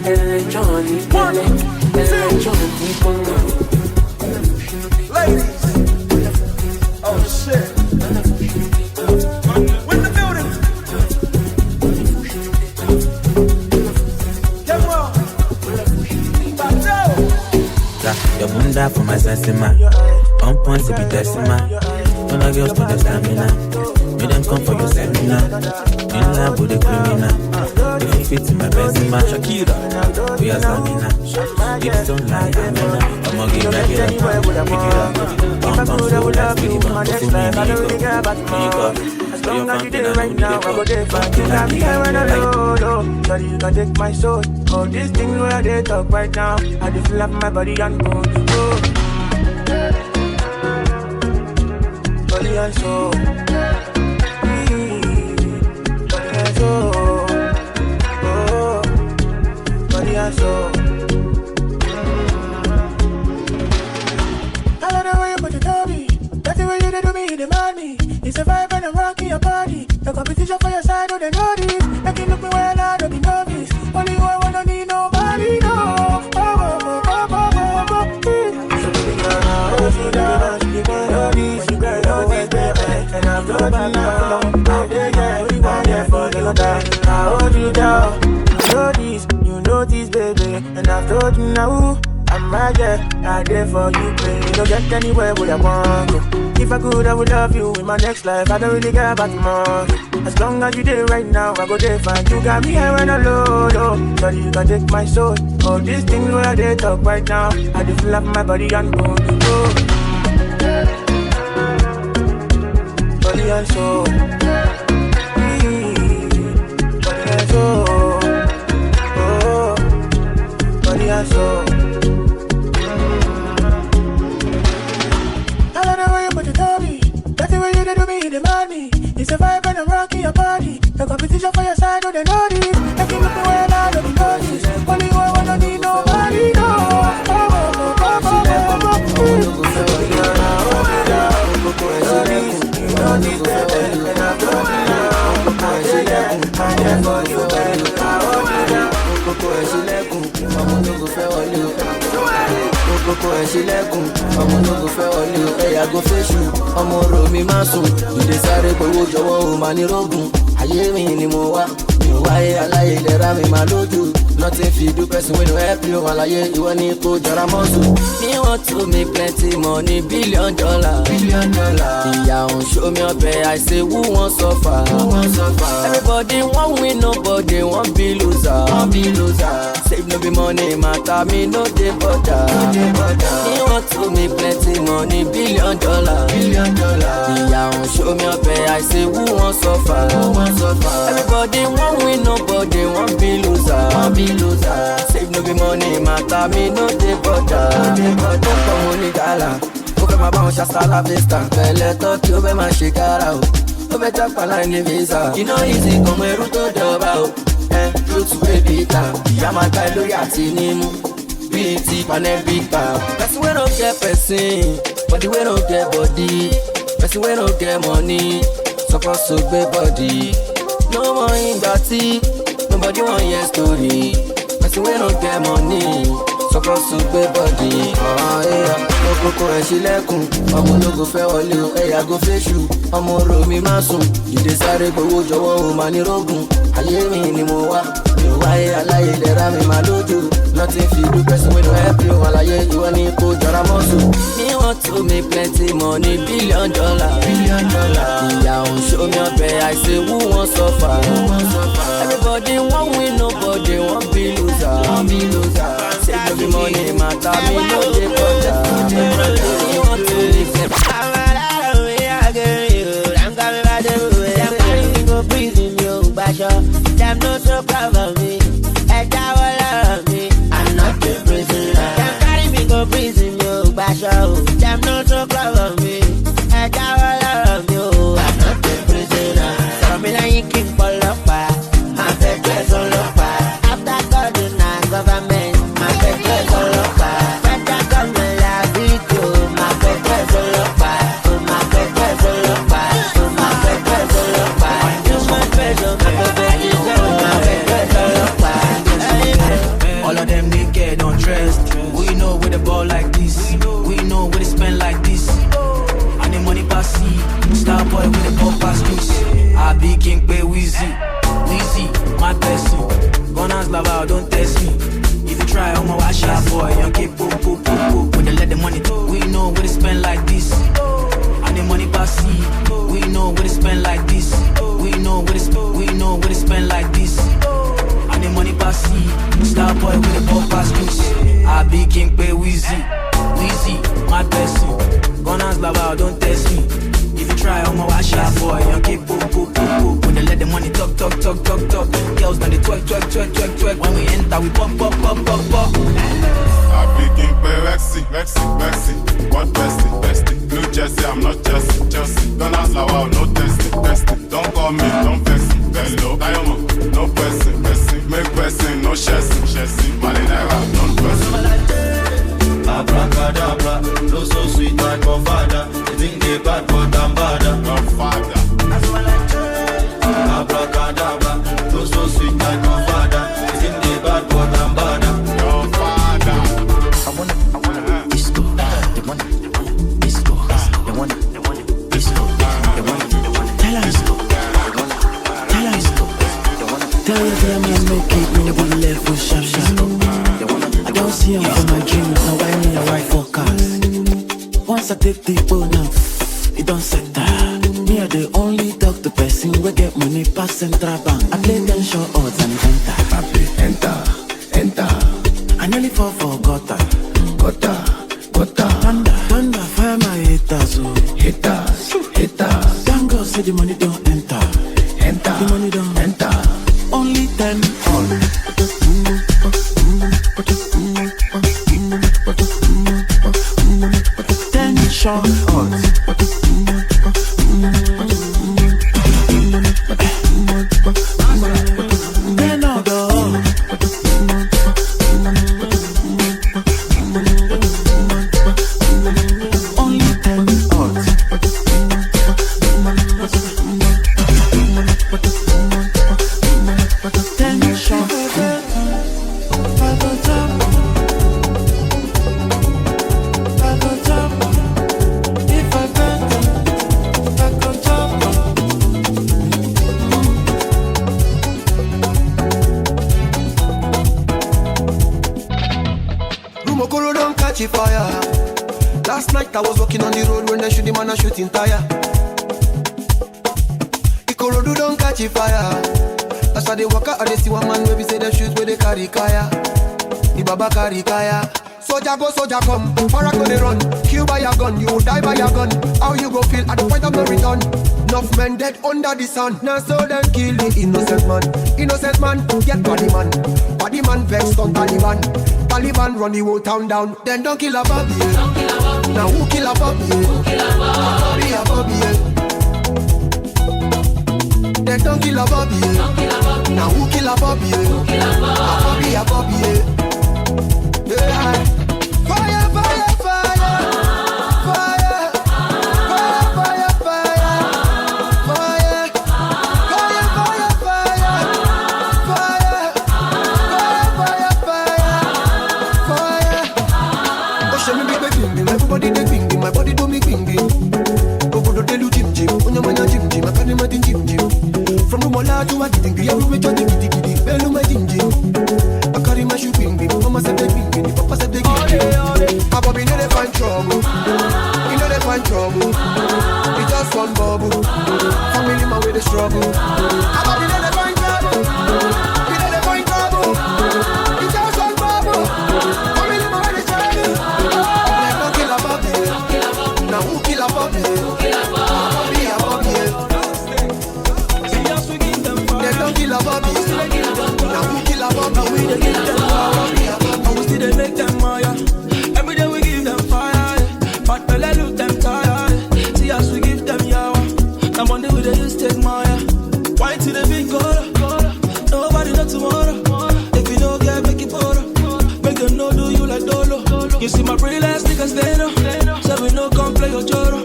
electronic, electronic. Ladies, oh shit. With the building. Your bunda for my sensima. On point to be decima. When I girls put the stamina. Make them come for your seminar. In love with the criminal. If you fit in my Benzema, Shakira, we are stamina. If don't lie, I'm gonna get back it up. Pick it up. Bum bum so let's pick it up. Put me As long as you do right now, I go there for you. Got me here when I low. Sorry, you can take my soul. All these things where they talk right now, I just feel up my body and go. Body and soul. Body and soul. Oh, body and soul. I love the way you put it on me. That's the way you do me, you demand me. It's It's a vibe and I'm rocking your body. The competition for your side, oh, they know this. Make you look me well, I don't be novice. Only you, I don't need nobody, no. So baby girl, I hold you down. You can know this, you can know this, baby. And I'm not bad now. We want here for the time. I hold you down. You know this, baby. And I've told you now. I'm right there, I there for you, baby. Don't get anywhere where I want to. If I could, I would love you in my next life. I don't really care about tomorrow. As long as you there right now, I go there fine. You got me here when I load, oh. Sorry, you can take my soul. All these things where they talk right now, I just feel like my body and bone. Oh. Body and soul. Body and soul. Oh. Body and soul. It's a vibe and I'm rocking your body. The competition for your side, oh, they know this. Make you look me well, I don't be noticed. Only you, I don't need nobody, no. Kókó ẹ̀ ṣílẹ̀kùn, ọmọ ológun fẹ́ wọlé o, ẹ̀yà go fẹ́ṣù, ọmọ orò mi máa sùn, ìdè sáré gbowó jọ̀wọ́ o máa ní rógùn, ayé mi ni mo wá, mi ò wáyé aláyé ìlera mi máa lójú, nothing fit do person wey no help you, àlàyé ìwọ ni kò jọra mọ́sù. Me want to make plenty money, $1 billion. Ìyá òun show me ọbẹ̀, I say who wan suffer? Everybody wan win, nobody wan be loser. Save no be money matter, me no dey bother. Me want to make plenty money, $1 billion. Ìyá òun show me ọbẹ̀, I say who wan suffer? Everybody wan win, nobody wan be loser. Save no be money matter, me no dey bother. Don't come money gala, ó fẹ́ máa bá wọn ṣàṣàlà vista. Pẹ̀lẹ́ tọ́kì ó fẹ́ máa ṣe kára o, ó fẹ́ jápa láì ní visa. Iná easy kọmọ ẹrú tó dọ̀ba o, truth wey be ta. Ìyá máa ta lórí àti nímú, bíi ti panel big bag. Person wey no get person, body wey no get body. Person wey no get money, suppose to gbé body. No more ìgbà tí nobody wan hear story. Person wey no get money, suppose to gbé body. Kókó ẹ̀ ṣílẹ̀kùn, ọmọ ológun fẹ́ wọlé o, ẹ̀yà go fẹ́ṣù, ọmọ orò mi máa sùn, ìdè sáré gbowó jọ̀wọ́ o máa ní rógùn, ayé mi ni mo wá, mi ò wáyé aláyé ìlera mi máa lójú, nothing fit do person wey no help you, àlàyé ìwọ ni kò jọra mọ́sù. Me want to make plenty money, $1 billion. Ìyá òun show me ọbẹ̀, I say who wan suffer? Everybody wan win, nobody wan be loser. Save no be money matter, me no dey bother. Me want to live them. Them no so proud of me. I'm not a prisoner. Them carry me go prison, yo, basho. Them no so proud of me. I'm not a prisoner. So me like you king for love, my bed dress on love. After God and government, my bed dress on love. Better come and love it, yo. My bed dress on love. My bed dress on love. My bed dress on love. You my treasure, my bed is on. All of them naked, don't trust. We know where the ball like this. We know where they spend like this. And the money pass see. Star boy with the ball pass loose. I be king pay Weezy. My person. Gunners love out, don't test me. If you try, I'm a wash out boy. Young kid, poop. When they let the money, we know where they spend like this. And the money pass see. We know where they spend like this. We know where they spend like this. And the money pass see. Star boy with the ball pass loose. I be king pay Weezy, my person. Gunners love out, don't test me. If you try, I'm a wash out boy. Young kid, poop. When they let the money talk. Girls done the twerk. When we enter, we pop. I be king pay Rexy. What bestie? New Jersey, I'm not Chelsea. Don't ask love, no testing. Don't call me, don't vex me. Hello, Diamond, no pressing. Make pressing, no chasing. Marinera, don't pressing. Abracadabra, no so sweet like my father. They think they bad, but I'm bad. take the now. It don't set that. Me are the only talk to person we get money pass central bank. I play them show odds and enter. I play enter. I nearly fall for gutter. Thunder, fire my haters, oh. Haters. Thank God say the money don't enter. The money don't enter. Only 10 on. Tension on. Shooting tire. Ikorodu don't catch a fire. That's why they walk out and they see one man maybe say they shoot where they carry kaya. The baba carry kaya. Soldier go, soldier come. Para go they run. Kill by your gun, you die by your gun. How you go feel at the point of no return? Enough men dead under the sun. Now so them kill the innocent man. Innocent man, get body man. Body man vexed on Taliban. Taliban run the whole town down. Then don't kill a Bobby. Now who kill a Bobby? A Bobby. Then don't kill a Bobby. Now who kill a Bobby? A Bobby. Yeah. Fire. Everybody they bing, my body do me bing. Obodo they do jim. Onya manya jim. I can't imagine jim. From the mola to a getting the everywhere to the giddy. Belu my jim. I carry my shoe bing. Mama said they bing. Papa said they bing. Papa be no they find trouble. You know they find trouble. It's just one bubble. Family man with the struggle. Papa be no they find trouble. You know they find trouble. It's just one bubble. Family man with the struggle. Now who kill a Bobby? Bobby a Bobby. They don't kill a Bobby. Now who kill a Bobby? We don't kill them. Bobby a Bobby. We still they make them fire. Every day we give them fire. But belly look them tired. See us we give them yawa. Now Monday we they just take Maya. Why till the big quarter? Nobody know tomorrow. If you don't get make it photo. Make them know do you like Dolo. You see my pretty last niggas stand up. So we no come play your joro.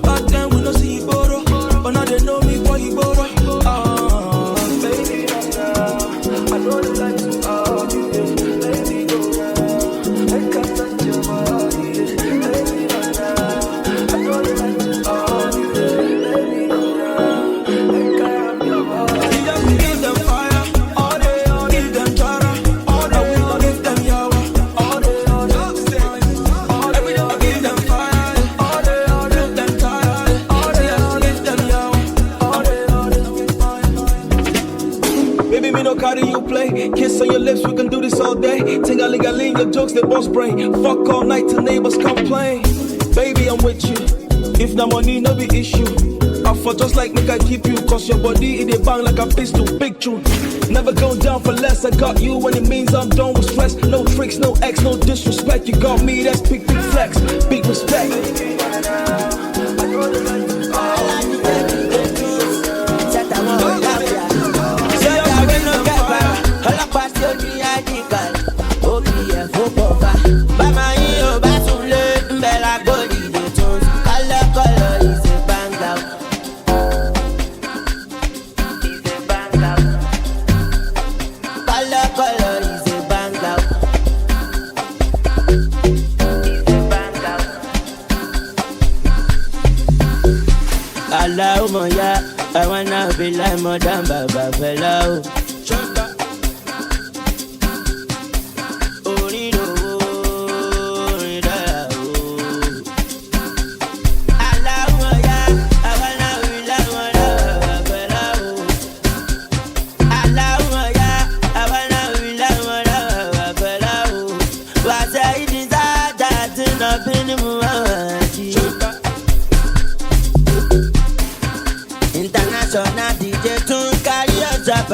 Back then we no see you borrow. But now they know me for you borrow. Baby, I know they like to argue. Baby, go down. I can't touch your body. Baby, I know they like to argue. Baby, go down. I can't have your body. We just give them fire. All day, give them jara. All day, we give them yawa. All day, every day we give them fire. All day, give them tired. All day, give them yawa. All day, baby, me no carry you play. Kiss on your lips, we can do this all day. Ting-a-ling-a-ling, your jokes, they boss brain. Fuck all night till neighbors complain. Baby, I'm with you. If na money, no be issue. I for just like make I keep you. Cause your body, it a bang like a pistol. Big truth. Never go down for less. I got you when it means I'm done with stress. No tricks, no X, no disrespect. You got me, that's big flex. Big respect. I wanna be like more than Baba Fela.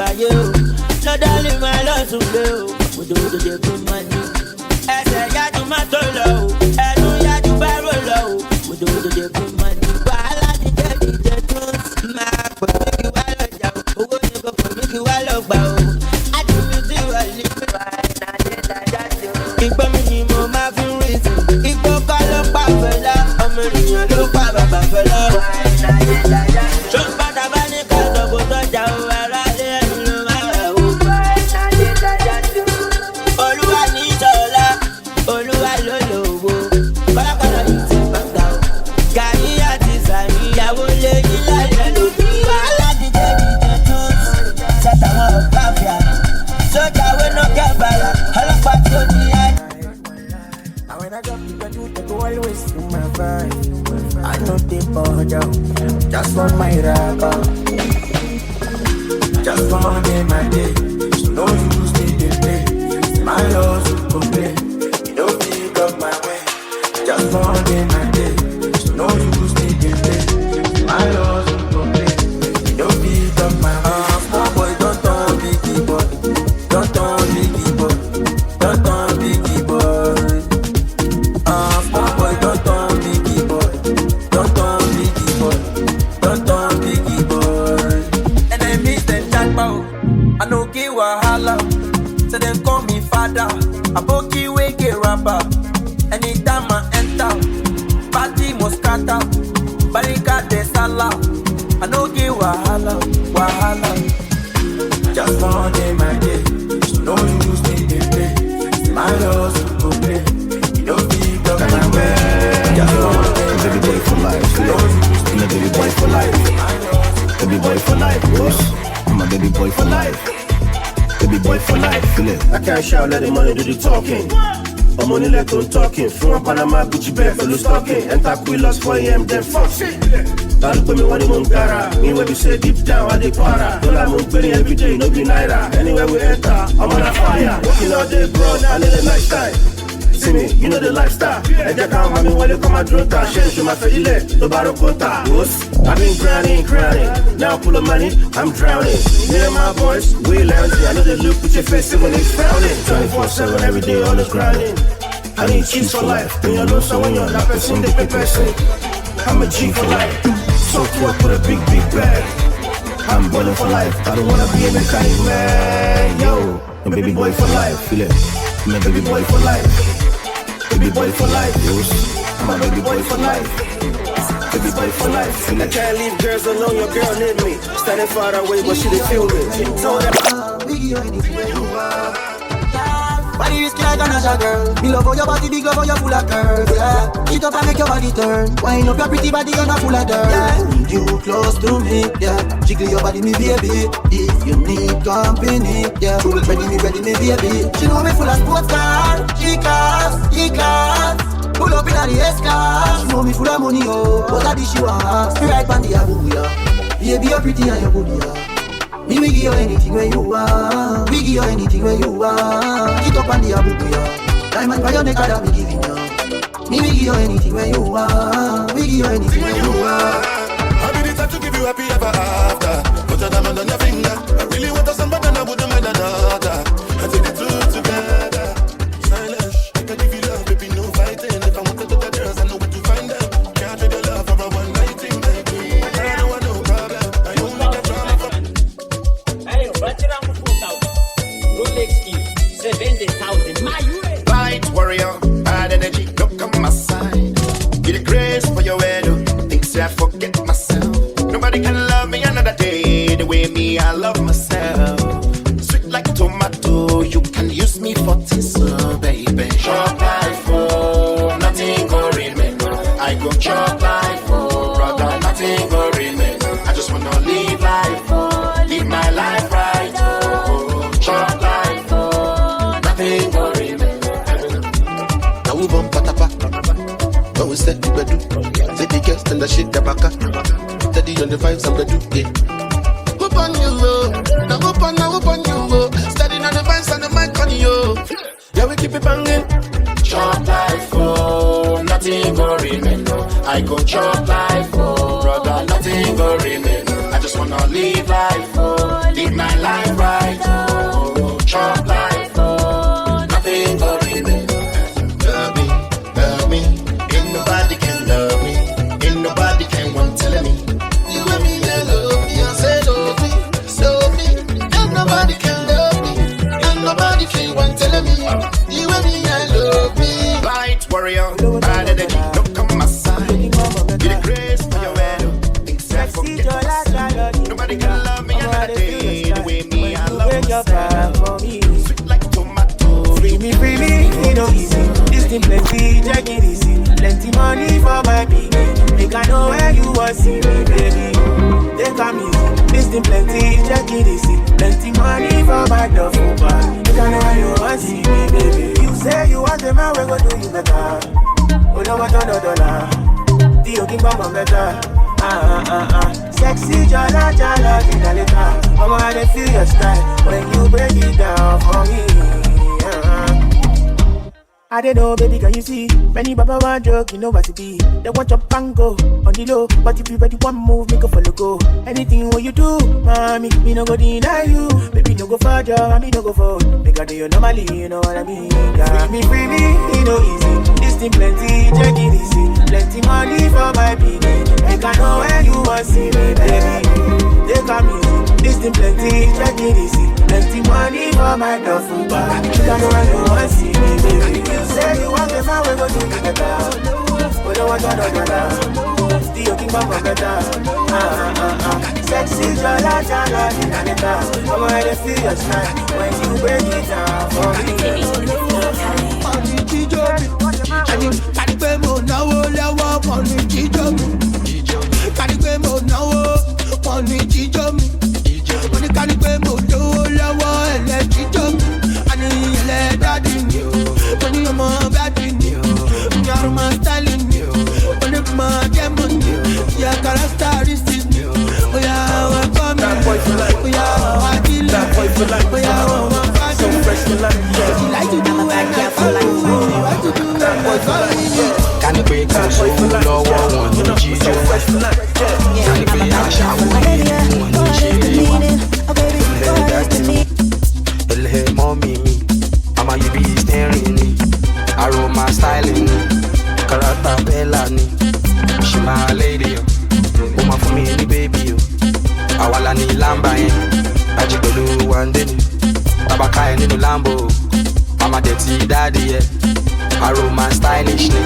báyé o. Lọ́dọ̀ lè máa lọ sùn lé o. Òdòdó jẹ fún mọ́ni. Ẹsẹ̀ yájú má tó lọ o. Ẹnu yájú bá rò lọ o. Òdòdó jẹ fún mọ́ni. Wàhálà ti jẹ́ tó máa pọ̀ mí kí wá lọ jà o. Owó ni kò pọ̀ mí kí wá lọ gbà o. Àdùnnú tí wà ní pípa ìnáyé dáadáa ṣe o. Ìgbọ́ mi ni mo máa fi ń rí sí. Ìgbó kọ́ ló pa fẹ́lá. Ọmọ ènìyàn ló pa bàbá fẹ́lá. Ìnáyé dáadáa ṣe o. Ṣó padà bá ní ká sọ kó tọ́jà o. Ara lé ẹni ló máa rà o. Ìnáyé dáadáa ṣe o. Olúwa ní ìṣọ̀lá. Olúwa ló lòwò. Kọ́lákọ́lá yìí ti gbàgbà o. Gàrí àti sàrí ìyàwó lé ní lálẹ́ lòdì. Wàhálà dídé tó ṣẹ̀tà wọn ọ̀gá fìyà. Sójà wé no get bàrà. Ọlọ́pàá tó ní ẹ̀. And when I drop the pedal, they go always feel my vibe. I know they bother. Just want my rapper. Just one day, my day. So no use me, they play. My loss will complain. You don't pick up my way. Just one day, my day. So no use me, they play. My loss will complain. You don't pick up my way. Small boy, don't turn biggie boy. Don't turn biggie boy. Don't turn biggie boy. Small boy, don't turn biggie boy. Don't turn biggie boy. Don't turn biggie boy. And I miss them jackpot. I know get wahala. So them call me father. I boki wake rapper. Anytime I enter, party must scatter. Barika de sala. I know get wahala, wahala. Just one day, my day. So no use me, they play. My loss will complain. You don't pick up my way. Just one day, Baby boy for life, I'm a baby boy for life. Baby boy for life, Rose. I'm a baby boy for life. Baby boy for life, feel it. I can't shout, let the money do the talking. I'm only let on talking. From Panama, Gucci bag, fellow stocking. Enter Quilos 4 AM, then fuck it. Don't put me one in Gara. Me when we say deep down, I dey para. Don't like Monkberry every day, no be naira. Anywhere we enter, I'm on a fire. Working all day, bro, I need a nice time. See me, you know the lifestyle. And they come, I mean, when they come out, drunk, I share to my fedile, no barro conta. I've been grinding. Now full of money, I'm drowning. Me and my boys, we lounging. I know they look with your face when it's frowning. 24/7 every day, always grinding. I need cheese for life. When you're low, so when you're not person, they pay person. I'm a G for life. So forth with a big bag. I'm boiling for life. I don't wanna be in the kind man. Yo, I'm a baby boy for life. Feel it. I'm a baby boy for life. Baby boy for life, yes. I'm a baby boy for life. Baby boy for life. Feel it. I can't leave girls alone. Your girl need me. Standing far away, but she didn't feel me. So that Body is like a natural girl. Me love how your body big, love how you full of curves. Yeah, it up and make your body turn. Wind up your pretty body, you're not full of dirt. Yeah, you close to me. Yeah, jiggle your body, me baby. If you need company, yeah, ready me, baby. She know me full of sports car, E-class. Pull up in the S-class. She know me full of money, oh, but I did she want. Me right on the abuya. Baby, you're pretty and you're good, yeah. Me we give you anything when you want. We give you anything when you want. Get up on the abuya. Diamond by your neck that me giving you. Me we give you anything when you want. We give you anything when you want. I'll be the type to give you happy ever after. Put a diamond on your finger. I really want to somebody and I wouldn't mind another. I take the two together. Silence, I can give you love, baby, no fighting. If I want to the girls, I know where to find them. Can't trade your love for a one night thing, baby. I don't want no problem. I only get drama from. Rolex key, 70,000. Light warrior, hard energy, look on my side. Get a grace for your head, things I forget myself. Nobody can love me another day the way me I love myself. Sweet like tomato, you can use me for tinsel, baby. Chop life, oh, nothing go remain. I go chop life, oh, brother, nothing go remain. I just wanna live life, oh, live my life right, oh, chop life, oh, nothing go remain. Now we bump patapa, now we set the bedu. Say the girls tell the shit the baka. Steady on the vibes I'm bedu, yeah. Whoop on you, now whoop on you, steady on the vibes and the mic on you. Yeah, we keep it banging. Chop life, oh, nothing go remain. I go chop life, oh, brother, nothing go remain. I just wanna live life, oh, live live my life right, oh, chop life, oh, nothing go remain. Love me, ain't nobody can love me, ain't nobody can want to let me. You and me, I love me, I say love me, ain't nobody can love me, ain't nobody can want to let me. You and me, I love me. Light warrior, bad energy, don't come my side. Be the grace for your head, except for nobody can love me another day the way me I love myself. Sweet like tomato. Free me, you know easy. This thing plenty, check it easy. Plenty money for my baby. Make I know where you want see me, baby. They come easy. This thing plenty, check it easy. Plenty money for my duffel bag. Make I know where you want see me, baby. You say you want the man, we go do you better. Oh no, what $1. The Oking Bamba better. Sexy jala in a letter. I'm gonna feel your style when you break it down for me. I don't know, baby, can you see? Many baba want joke, you know what it be. They want your pango on the low, but if you ready one move, make a follow go. Anything what you do, mommy, me no go deny you. Baby, no go for job, me no go for. Make a do you normally, you know what I mean? Yeah. Free me, you know easy. This thing plenty, check it easy. Plenty money for my baby. Make I know where you want see me, baby. They come easy. This thing plenty, check it easy. Plenty money for my duffel bag. Make I know where you want see me, baby. Say you want the man, we go do you better. We don't want $1. Still Oking Bamba better. Sexy jala in a letter. I'm gonna feel your smile when you break it down for me. Money jíjó mi, kárí pé mo náwó lọ́wọ́. Money jíjó mi, kárí pé mo náwó. Money jíjó mi, money kárí pé mo lówó lọ́wọ́. Ẹlẹ́ jíjó mi, àní ilẹ̀ dádì mi o. Money ọmọ bádì mi o. Yàrá máa style mi o. Money máa jẹ́ mọ́ mi o. Yà characteristics mi o. Oya àwọn ẹ̀kọ́ mi o. Oya àwọn àdìlẹ̀ mi o. Oya àwọn fásitì mi o. She like to do it, I follow you. What to do it, I follow you. Can you break some soul lọ́wọ́ wọn ní jíjó? Can you break àṣà wọn ní jíjó? Ilé dájú mi, ilé mọ́mí mi, àmà yìí bí steering ni, aroma styling ni, character bella ni, she my lady o, ó máa fún mi ní baby o, àwa la ní lámbà yẹn, ají pẹ̀lú wàndé ni, tabaka ẹ̀ nínú lambo o, àmà dẹ̀ ti dáàdi yẹ, aroma stylish ni.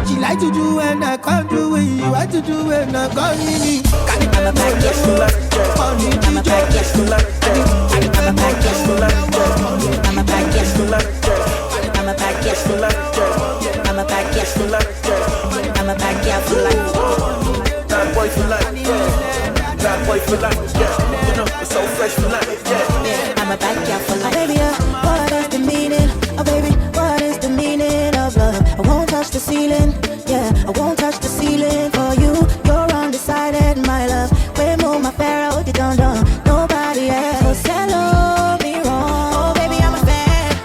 She like to do when I come do it. You like to do when I come in it. I'm a bad guest for life. I'm a bad guest for life. I'm a bad guest for life. I'm a bad guest for life. I'm a bad guest for life. I'm a bad guest for life. I'm a bad guest for life. Bad boy for life. Bad boy for life. Yeah, you know it's so fresh for life. Yeah, I'm a bad guest for life. Baby, what is the meaning? Oh baby, what is the meaning of love? I won't touch the ceiling. Yeah, I won't touch the ceiling for you. You're undecided, my love. Way more my pharaoh, you don't know nobody else. Hello, me wrong. Oh baby, I'm a fan.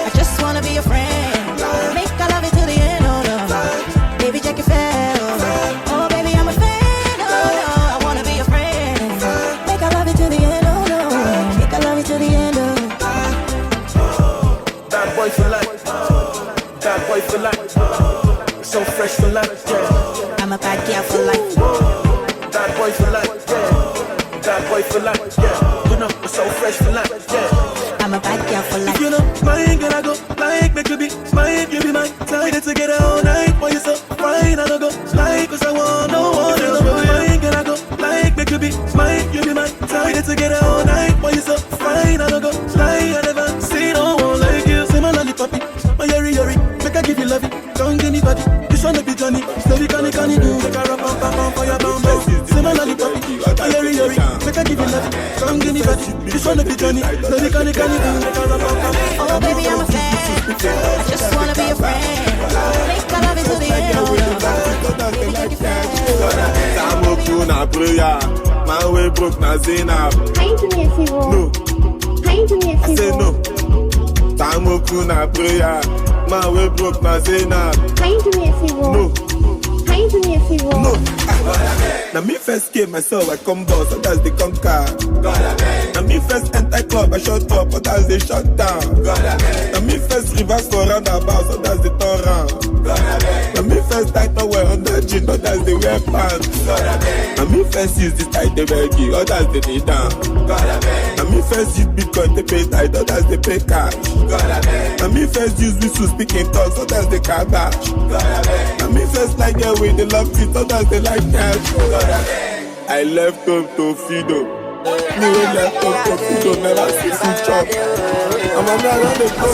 I just wanna be a friend. Make I love you till the end, oh no. Baby, check your fair. Oh baby, I'm a fan. Oh no, I wanna be a friend. Make I love you till the end, oh no. Make I love you till the end, oh. Bad boy for life. Bad boy for life. So fresh for life. Yeah. I'm a bad girl for life. Bad boy for life. Yeah. Bad boy for life. Yeah. You know it's so fresh for life. Yeah. I'm a bad girl for life. If you know mine, can I go like make you be mine, you be mine. Tied together all night. Boy, you so fine, I don't go like 'cause I want no one else. Mine, can I go like make you be mine, you be mine. Tied together all night. Boy, you so fine, I don't go like I never see no one like you. Say my lollipoppy, my yeri, make I give you love it. Don't give anybody. This one be Johnny. Steady can do. Make a rap for your bum. Say my lollipoppy, my yeri, make I give you love it. Don't give anybody. This one be Johnny. Steady can do. Make a rap Oh baby, I'm a fan. I just wanna be a friend. Make I love you till the end. Tamoku na prayer, my way broke na Zainab. No, I say no. Tamoku na prayer, my way broke na Zainab. No, no. Now me first came myself, I come boss, others they conquer. Now me first enter club, I shut up, others they shut down. Now me first reverse for roundabout, others they turn round. Now me first tight wear under jeans, others they wear pants. Now me first use this tight they wear gig, others they kneel down. Now me first use Bitcoin they pay tight, others they pay cash. Now me first use whistle speaking talks, others they cabash. Now me first like get with the love it, others they like cash. I left home to Fido. Me we left home to Fido, never see switch up. I'm a man on the go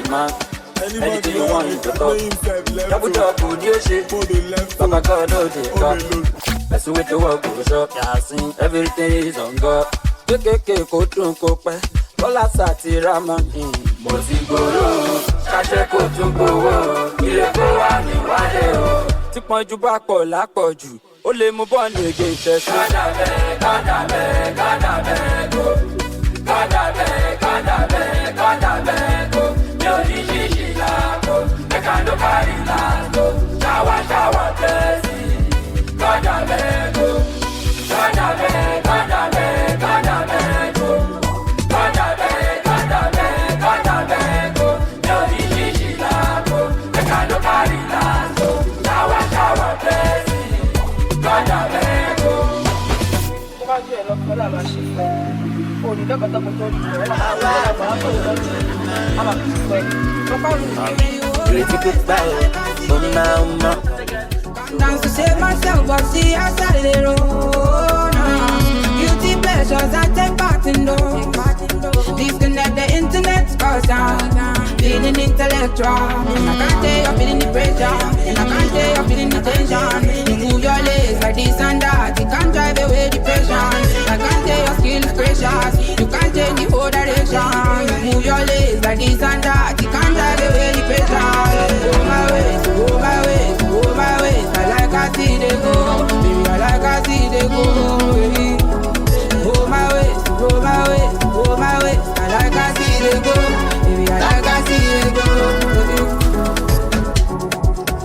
back. Anything you want, you can talk. Double double, you shit. Papa God, no, they talk. That's with the work, go shop, yeah, sing. Everything is on God. Keke, go to Copa. Kola Sati Raman. Mozigoro, Kache Kotumbo, Ileko Wani Wadeo. Tipon Jubako, Lakoju. Ole mo born again, chest. Kadabe, go. Kadabe, go. Yodi shishi lako, mekando kari lako. Shawa, blessing. Kadabe, go. Kadabe, go. Kadabe, go. Yodi shishi lako, mekando kari lako. Shawa, blessing. Kadabe, go. Dance to save myself, but see I started the road. Beauty pleasures I take part in those. Disconnect the internet, cause I'm feeling intellectual. I can't tell you're feeling the pressure, and I can't tell you're feeling the tension. You move your legs like this and that, you can't drive away depression. I can't tell your skill is precious, you can't change the whole direction. You move your legs like this and that, you can't drive away depression. Oh my ways, oh my ways, oh my ways. I like I see they go, baby, I like I see they go, baby. Oh my ways, oh my ways, oh my ways. I like I see they go, baby, I like I see they go.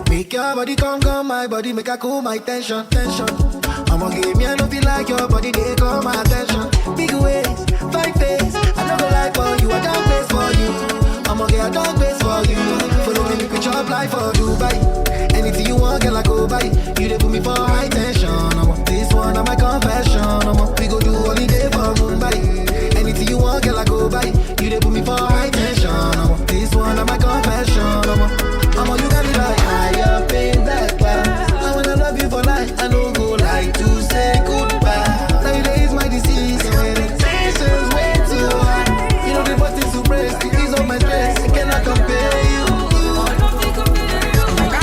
Make your body come, my body make I cool my tension. I'ma give me a love you like your body, they call my attention. Big ways, fine face, I don't go lie for you, I don't place for you. I'ma get a dog place for you. Follow me, make me chop life for Dubai. Anything you want, girl, I go buy. You they put me for high tension. I want this one on my confession. We go do holiday for Mumbai. Anything you want, girl, I go buy. You they put me for high tension. I want this one on my confession. I'm all you got me like high up in that class. I wanna love you for life. I don't go like to say goodbye. Nowadays my disease, when intentions way too high. You know the buttons to press, to ease up my stress. I cannot compare you.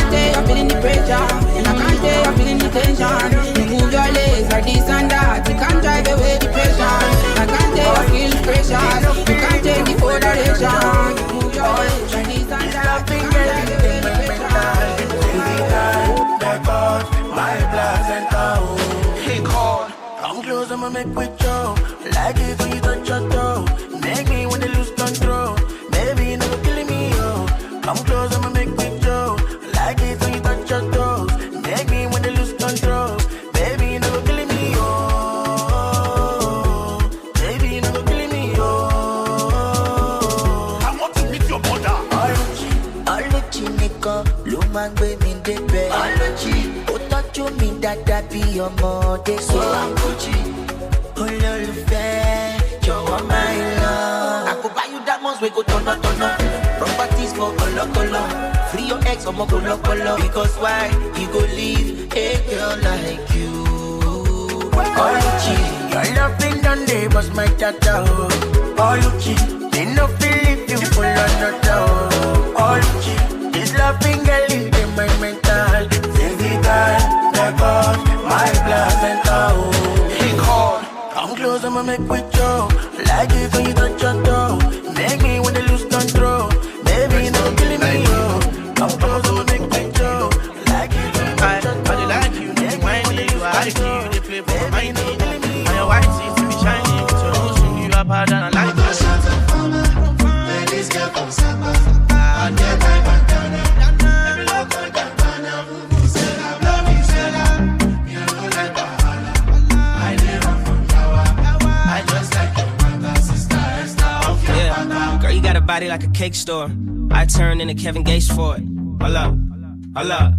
You're feeling the pressure, and I can't tell you're feeling the tension. You move your legs like this and that, you can't drive away depression. I can't tell your skill is precious, you can't change the whole direction. You move your legs like this and that, you can't drive away depression. My placenta, hey God, come close, I'ma make with you. Like it when you touch your toe, make me when they lose control. Baby, you never killing me, oh. Come close, I'ma make with you. Like it when you touch your toes, make me when they lose control. Baby, you never killing me, oh. Baby, you never killing me, oh. I want to meet your mother. Olochi nìkan ló máa ń gbé mi débẹ̀. Ó tọ́jú mi dáadáa bí ọmọdé sọ. Olólùfẹ́ jọ̀wọ́ máa ń lọ. I go buy you diamonds wey go tọ̀nà. Properties for kọ̀lọ̀kọ̀lọ̀. Free your ex ọmọ kọ̀lọ̀kọ̀lọ̀. Because why you go leave a girl like you? Oluchi, your loving done day was my tata, oh. Oluchi, they no feel if you full of nota, oh. Oluchi, this loving girl in my mental. Physical, record, my placenta, oh. Hey God, come close, I'ma make with you. Like it when you touch your toe. Make me when they lose control. Baby, you know killing me, oh. Come close, I'ma make with you. Like it when you touch your toe. I like you, you mind me, you like you, they play for my mind. And your white teeth to be shiny, with your nose ring, you up hard and I like you. Ladies get from Samba, I get my bandana. Every local bandana, say I love you, say I. You know like that. body like a cake store. I turn into Kevin Gates for it. Hold up.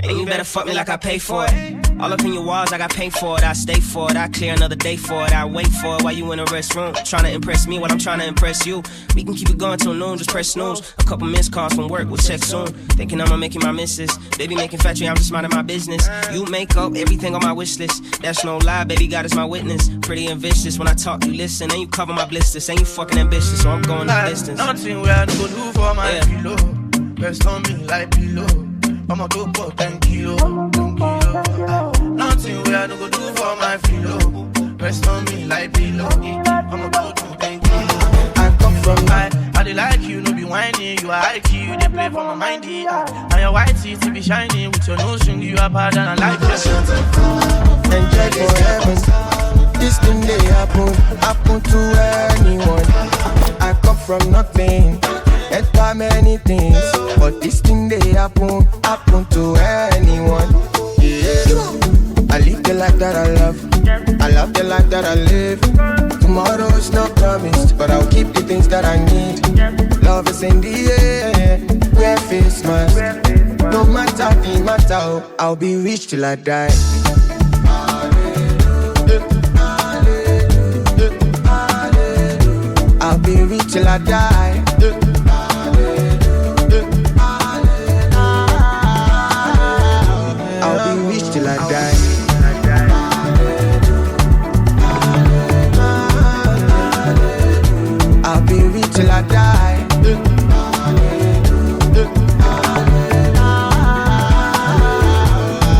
And you better fuck me like I pay for it. All up in your walls, I got paint for it. I stay for it. I clear another day for it. I wait for it while you in the restroom. Trying to impress me while I'm trying to impress you. We can keep it going till noon, just press snooze. A couple missed calls from work, we'll check soon. Thinking I'ma make you my missus. Baby making factory, I'm just minding my business. You make up everything on my wish list. That's no lie, baby, God is my witness. Pretty and vicious, when I talk, you listen. And you cover my blisters, and you fucking ambitious. So I'm going the distance. Nothing where I go do for my pillow. Rest on me like pillow. I'ma go for 10 kilo. Nothing where I go do for my pillow. Rest on me like pillow. I'ma go to 10 kilo. I come from I dey like you, no be whining. You are IQ, they play for my mindy. And your white teeth be shining with your nose ring. You are bad and I like you. Enjoy forever. This thing they happen to anyone. I come from nothing. Enter many things, but this thing they happen to anyone. Yeah. I live the life that I love. I love the life that I live. Tomorrow's not promised, but I'll keep the things that I need. Love is in the air, wear face mask. No matter the matter, I'll be rich till I die. I'll be rich till I die. I'll be rich till I die. I'll be rich till I die.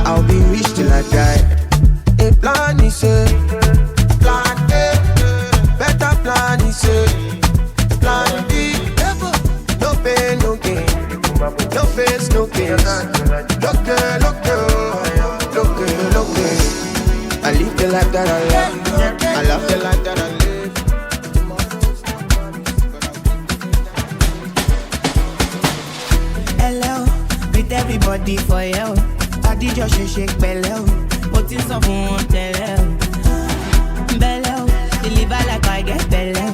I'll be rich till I die. A plan is a plan A, better plan is a plan B. No pain, no gain, no face, no case. Look there. I live the life that I love. I love the life that I live. Hello, with everybody for you. Body just shake bello. What is up on bello? Bello, deliver like I get bello.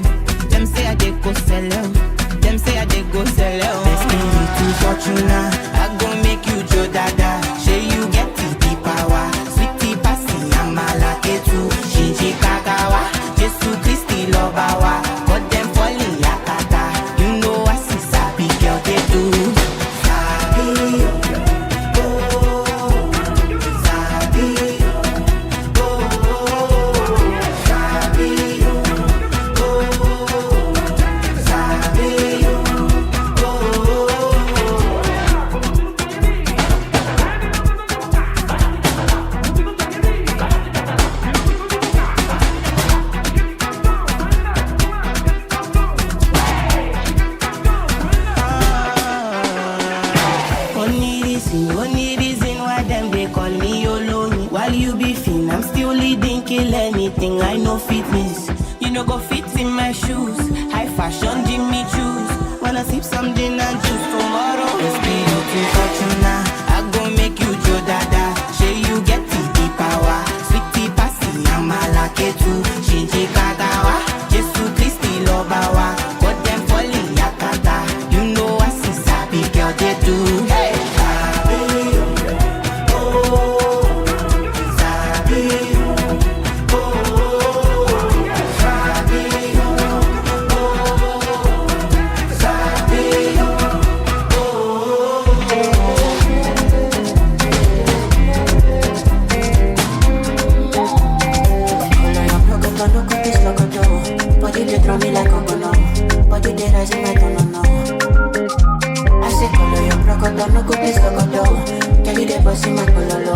Them say I dey go sell out. Them say I dey go sell out. Best me to Fortuna. I gon' make you Joe Dada. Say you get the power. Sweetie passy, I'm a lucky too. Shinji Kagawa, Jesu Christi Lobawa. But them falling yakata. You know I see sabi girl they do. Sabi, oh, sabi, oh, sabi, oh, sabi, Only reason why them they call me Oloni. While you be fin, I'm still leading, kill anything. I know fitness, you know go fit in my shoes. High fashion, Jimmy choose. Wanna sip some gin and juice tomorrow? It's be looking Fortuna. I gon' make you Joe Dada. Say you get the power. Sweetie passy, I'm a lucky too. Shinji Kagawa, Jesu Christi Lobawa. But them falling yakata. You know I see sabi girl they do. Hey. Body they throw me like a bono. Body they rise in my tono. I say color your crocodile, no go please crocodile. Kelly they boss in my pololo.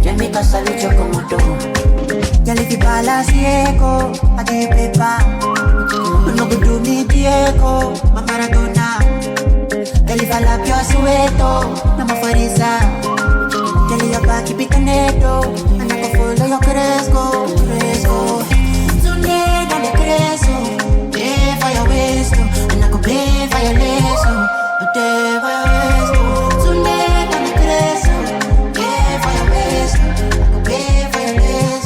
Jamaica salute your komodo. Kelly the palace echo, I give paper. No go do me Diego, my Maradona. Kelly fala pure sueto, no more farisa. Kelly your back keep it caneto, and I go follow your cresco. Tonight on the cresco, pay for your waist, and I go pay for your lace, pay for your waist. Tonight on the cresco, pay for your waist, I go pay for your lace,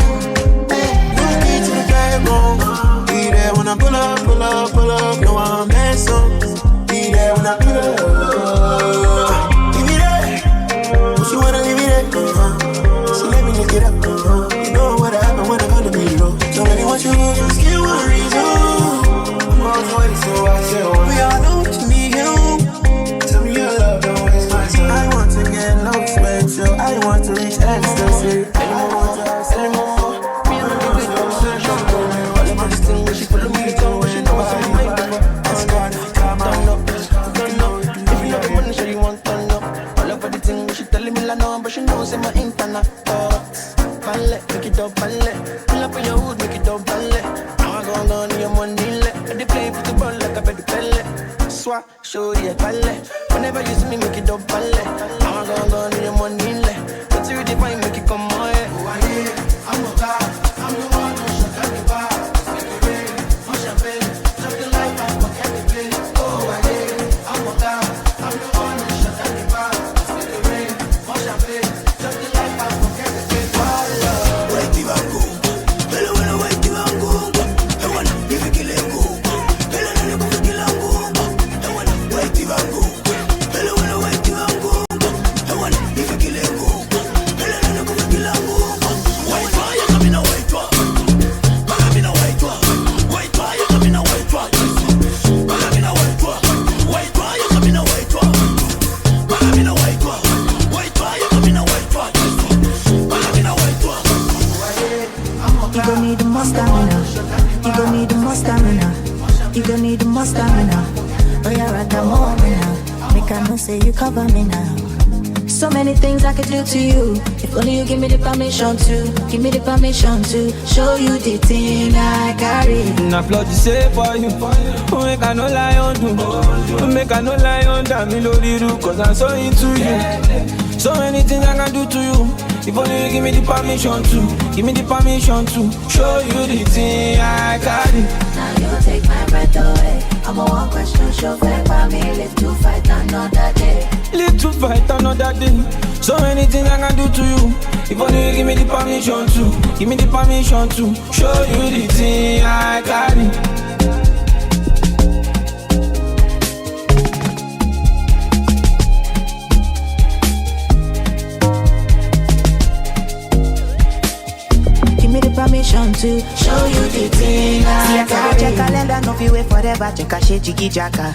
You need to get wrong. Be there when I pull up, no I'm mess up. make it up and let. Pull up in your hood, make it up and let. Now I go on your money let. And they play football like a baby pelle. Swat, show you a pelle. Whenever you see me, make it up and let. Now I go on your money let. But you define, make it come on, yeah. Oh, I'm a guy, I'm the one who shut down the bar. Make it rain, more champagne, just the life and forget the pain. Oh, I'm a guy, I'm the one who shut down the bar. Make it rain, more champagne, just the life and forget the pain. Wait till I go, hello, hello, wait till I go. I wanna be a killer go, hello, hello, go kill a go. I wanna wait till I go, hello, hello, wait till I go. I wanna be a killer go, hello, hello, go kill a go. White fire coming away, coming away, white fire coming away, coming away, white fire coming away, coming away, white fire coming away, coming away. You gon' need the more stamina. You gon' need the more stamina. You gon' need the more stamina. Oh, you're at the moment now. Make I know say you cover me now. So many things I could do to you. If only you give me the permission to. Give me the permission to show you the thing I carry. I applaud you say for you. Make I no lie on you. Make I no lie on that me lori do. Cause I'm so into you. So many things I can do to you. If only you give me the permission to. Give me the permission to show you the thing I carry. Now you take my breath away. I'm a one question show fake by me. Live to fight another day. Live to fight another day. So many things I can do to you. If only you give me the permission to. Give me the permission to show you the thing I carry. Permission to show you the thing I carry. Check calendar, no fi wait forever. Check a shit, jiggy jacka.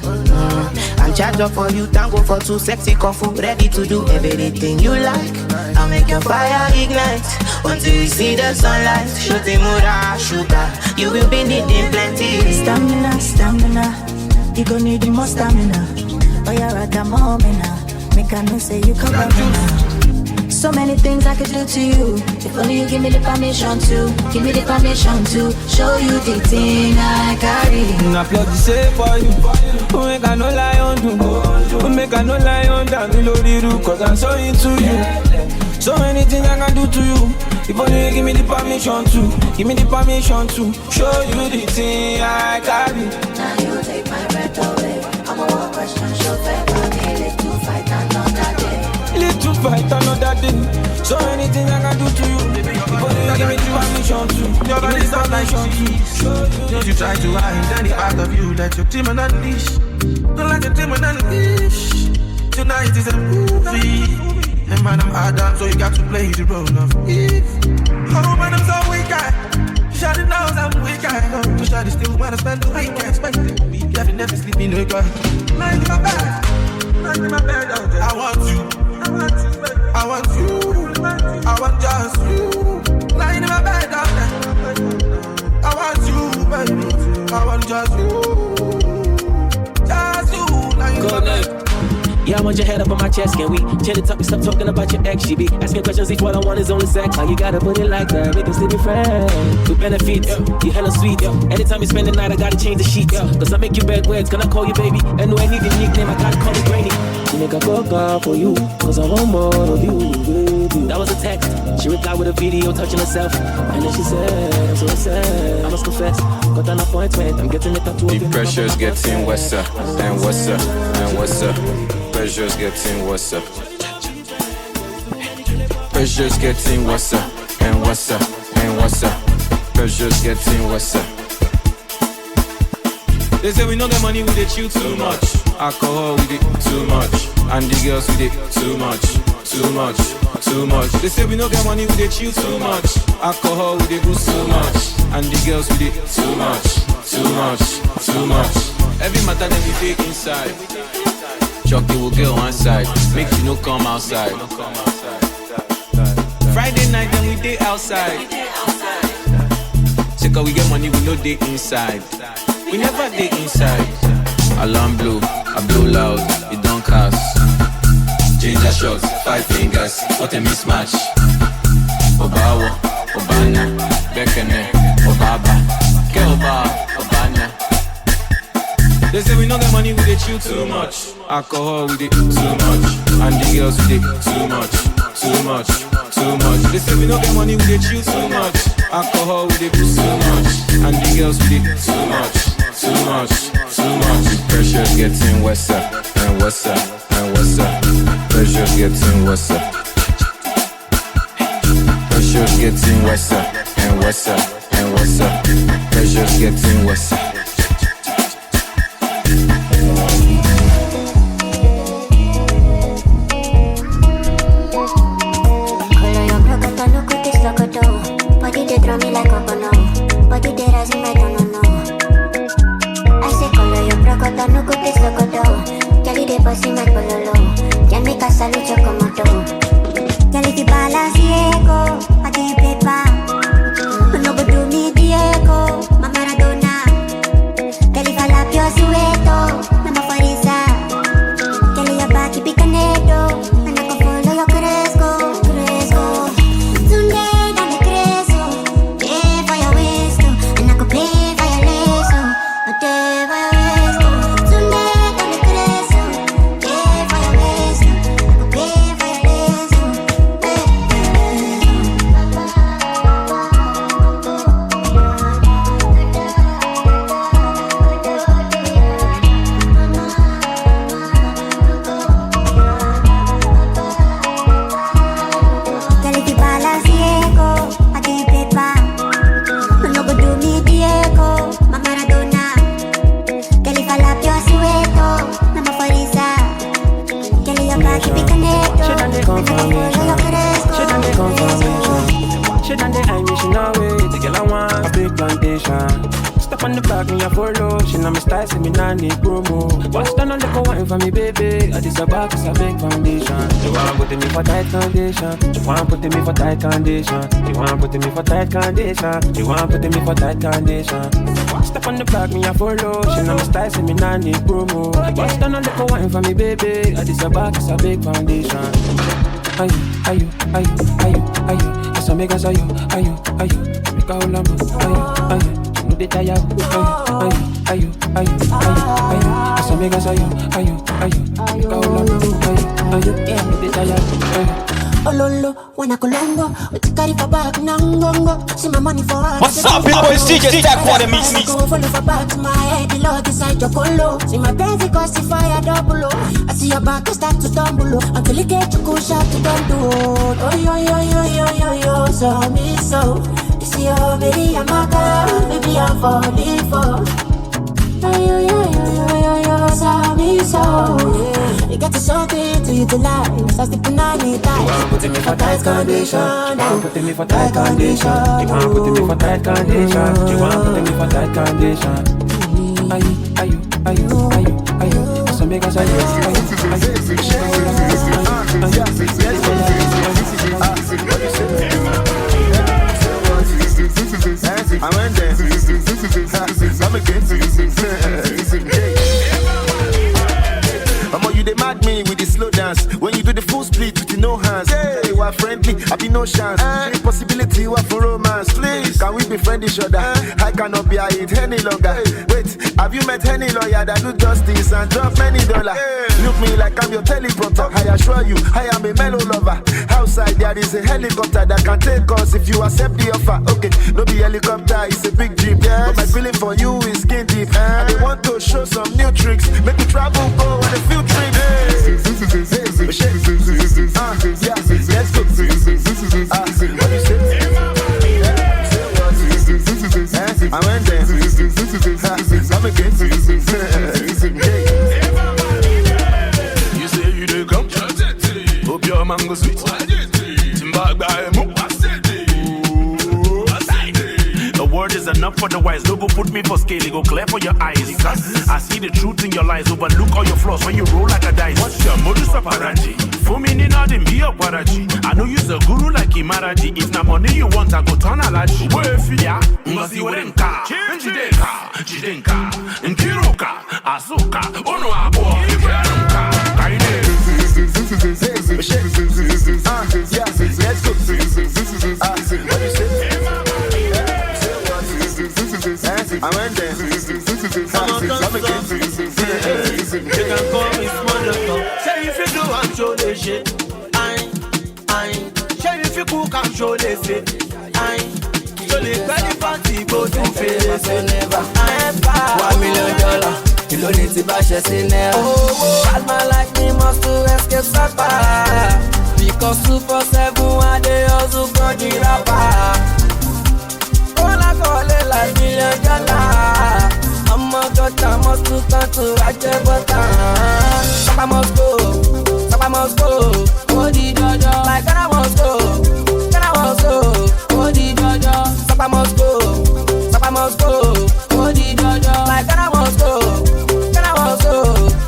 I'm charged up for you, tango for two, sexy kung fu, ready to do everything you like. I'll make your fire ignite until you see the sunlight. Shoot the mura, sugar. You will be needing plenty stamina, stamina. You gon' need the more stamina. Oh, you're at the moment now. Make I know say you cover me now. So many things I could do to you. If only you give me the permission to. Give me the permission to show you the thing I carry. I applaud you say for you. Make I no lie on you. Make I no lie on that me lori do. Cause I'm so into you. So many things I can do to you. If only you give me the permission to. Give me the permission to show you the thing I carry. Now you take my breath away. I'm a one question show fake by me. Live to fight another day. Live to fight another day. So anything I can do to you. If only you give me the permission to. Your body's not like cheese. Don't you try to hide any part of you. Let your demon unleash. Don't let your demon unleash. Tonight is a movie. And man, I'm Adam, so you got to play the role of Eve. Oh man, I'm so weak, Shawty knows I'm weak, know. But Shawty still wanna spend the weekend. Spend the week, yeah, never sleep in the car. Lying in my bed, lying in my bed out there. I want you, I want you, baby. I want you, I want just you. Lying in my bed out there. I want you, baby. I want just you. Just you, lying in my bed. Yeah, I want your head up on my chest, can we chill it, talk, stop talking about your ex? She be asking questions, each what I want is only sex. How you gotta put it like that, make us still be friends. With benefits, you hella sweet, anytime you spend the night, I gotta change the sheets, cause I make you bed words, can I call you baby? And when I need a nickname, I gotta call you Granny. She make a call for you, cause I want more of you, baby. That was a text, she replied with a video touching herself. And then she said, I'm so sad, I must confess, got an appointment, I'm getting it tattooed. The pressure's getting worse, and worse, and worse. Pressure's getting worse. Pressure's getting worse and worse and worse. Pressure's getting worse. They say we know get money, we dey chill too much. Alcohol, we dey too much. And the girls, we dey too much, too much, too much. They say we no get money, we dey chill too much. Alcohol, we dey boost too much. And the girls, we dey too much, too much, too much. Every matter that we take inside. Chucky will get one side, make you no come outside. Friday night, then we day outside. Say cause we get money, we no day inside. We never day inside. Alarm blow, I blow loud, it don't cast. Ginger shots, 5 fingers, what a mismatch. Obawa, Obana, Bekene, Obaba, Kelba, Obana. They say we don't get money, we dey chill too much. Alcohol, we dey too much. And the girls, we dey too much. Too much, too much. They say we don't get money, we dey chill too much. Alcohol, we dey too much. And the girls, we dey too much. Too much, too much. Pressure's getting worse and worse and worse. Pressure's getting worse. Pressure's getting worse and worse and worse. Pressure's getting worse. Body they throw me like a bono. Body they rise in my no. I say color your brocodo, no good this locodo. Kelly they bossy my pololo. Can make a salute your comodo. Kelly the balance Diego, I do paper. No go do me Diego, my Maradona. Kelly falapio sueto, mama farisa. Kelly your back keep it canedo, and I go follow your cresco. For me, baby, I this about is a big foundation. You want put me for tight condition. You want put me for tight condition. You want put me for tight condition. You want put me for tight condition. Step on the back, me a follow. She know my style, say me nah need promo. Bust down a little wine for me, baby. I this about is a big foundation. Are you? Yes, I make us are you? Make a whole lot of are you? No they tire. Are you? Yes, I make us are you? Make a whole lot of yeah, no they tire. Ololo, when I colongo, with the carry for back, nangongo. See my money for her. What's up, people? It's DJ Stack Water Mix. I go follow for back to my head, the Lord inside your colo. See my Benz, it cost fire double. I see your back, I start to stumble. Until you get your cool shot to don't do. Oh, yo, so me so. You see your baby, I'm a girl, baby, I'm falling for. Yo, so me so. You got to something to utilize. I sleep and I need that. You want putting me for tight condition. You want putting me for tight condition. You want putting me for tight condition. You want putting me for tight condition. Are you? So make us are you? I went there. I'm against you they mad me with the slow dance. When you do the full split with the no hands. Hey, you are friendly, I be no chance. Any possibility you have for romance. Please, can we befriend each other? I cannot be it any longer. Wait, have you met any lawyer that do justice and drop many dollars? Look me like I'm your teleprompter. I assure you, I am a mellow lover. Outside there is a helicopter that can take us if you accept the offer. Okay, no be helicopter, it's a big dream. Yes. But my feeling for you is skin deep. And they want to show some new tricks. Make me travel, go on a few trips. Let's go. What you say? I went there. I'm against you say you do come. Hope your mango sweet. The word is enough for the wise. Don't go put me for scale. It go clear for your eyes. I see the truth in your lies. Overlook all your flaws when you roll like a dice. What's your modus operandi? For me, Nina, be a parachi. I know you's a guru like Imaraji. If na money you want, I go turn a lachi. Wefia, Masi Werenka, Jidenka, Nkiroka, Asoka, Ono Abo, Iberanka, Kaine. Let's go. What you say? I went there. You can call me small doctor. Say if you do, I'm sure they shit. Say if you cook, I'm sure they say. So they call the party, go to face. $1 million. You don't need to buy a sinner. Bad man like me must to escape suffer. Because 247 and they also got the rapper. All I call it like $1 million. I'm a daughter, must to come to Raja Bata. Sapa must go, oh the Jojo. Like Ghana must go, oh the Jojo. Sapa must go, oh the Jojo. Like Ghana must go,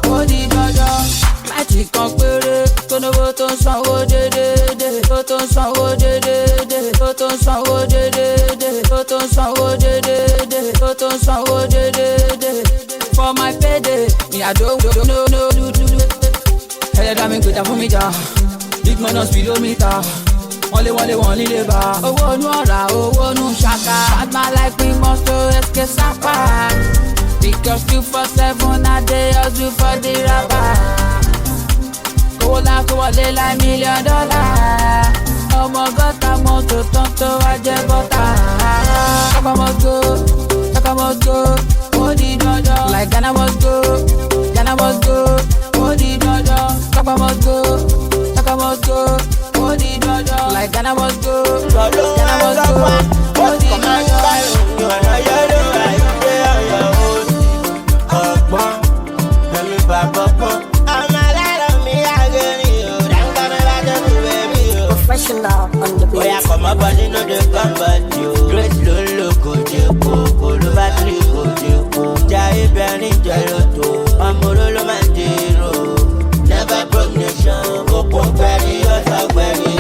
oh the Jojo. Magic kan péré, kónówó tó ń sanwó dédédé, tó tó ń sanwó dédédé, tó tó ń sanwó dédédé, tó tó ń sanwó dédédé, tó tó ń sanwó dédédé. For my payday, me I don't do. Ẹlẹ́dàá mi gbèjà fún mi jà, big minus kilometer. Wọ́n lé lè bá. Owó nú ọ̀rá, owó nú ṣaka. Bad man like me must to escape sapa. Because 247 a day hustle for the rapper. Kówó wọlé like $1 million. Ọmọ gọ́tà mọ́tò tán tó wá jẹ́ bọ́tà. Sapa must go, ó di dandan. Like Ghana must go, ó di dandan. Sapa must go, ó di dandan. Like Ghana must go, ó di Professional on the beat. Oh yeah, come up and you know they come back you. Great lolo go jeko, kolo battery go jeko. Jai bani jaloto, amorolo mandiro. Never broke nation, go very osa very.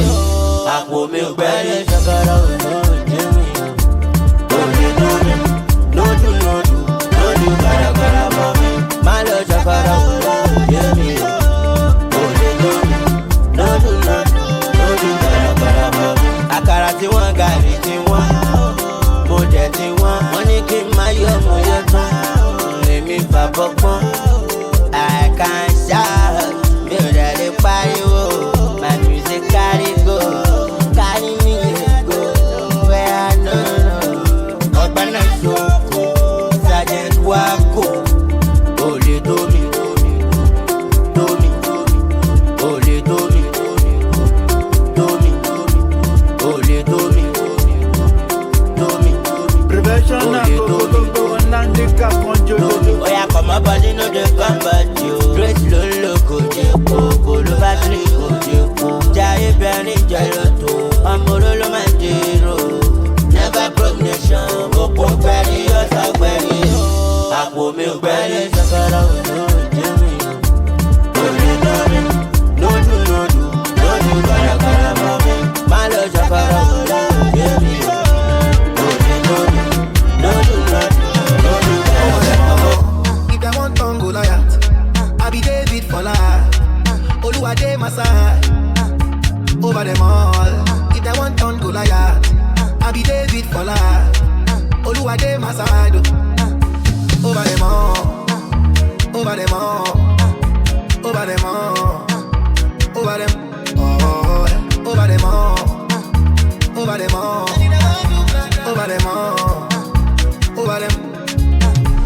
Akwo mi very shakara no jemi. No do gara for me. Malo shakara no jemi. Àkàrà tí wọ́n gàrí tí wọ́n mo jẹ tí wọ́n ní kí n má yọ mo yọ tán èmi bàbọ̀ pọ́n àkànṣá mi ò dẹ̀ lè pariwo my music carry go carry me go where I know ọgbà náà ṣoko sergeant wako olè tómi olè tómi. Oh yeah, come up and you know they come back you. Great lolo go jeko, kolo battery go jeko. Jai bani jaloto, amorolo mandiro. Never broke nation, go very osa very. Akwo mi very shakara no jemi. No do gara for me. Malo shakara no jemi. If I want to go Goliath, I be David for life. Oluwade my side, over them all. If I want to go Goliath, I be David for life. Oluwade my side, over them all, over them all, over them all, over them, oh, over them all, over them all, over them all, over them.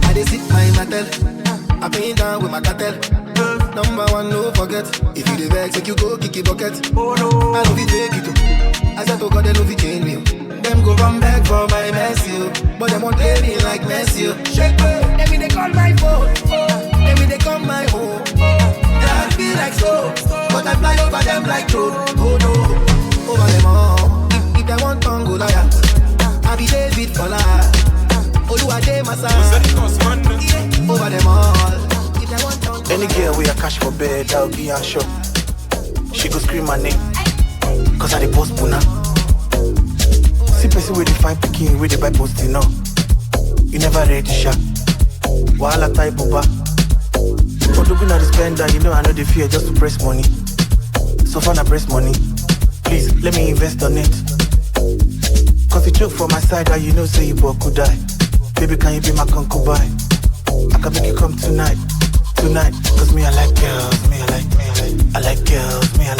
I dey sit my matel, I paint down with my cartel. Number one, no forget. If you the vex, make you go kick it bucket. Oh no, I love it, take it too. I said to God, they love it, change me. Them go run back for my mess, you. But them won't play me like Messi. Shake me, let me they call my phone. Let me they come my home. They feel like so, but I fly over them like drone. Oh no, over them all. If they want to go Goliath, I be David for life. Oluwade my side, over them all. Any girl we a cash for bed, I'll be unsure. She go scream my name, cause I the post puna. See person with the fine picking, with the by posting no. You never ready shot. Wahala type booba. For looking at the spender, you know I know the fear just to press money. So far I press money. Please, let me invest on it. Cause the joke from my side, that you know say you both could die. Baby, can you be my concubine? I can make you come tonight. Cause me I like girls, I like girls, I like girls, me I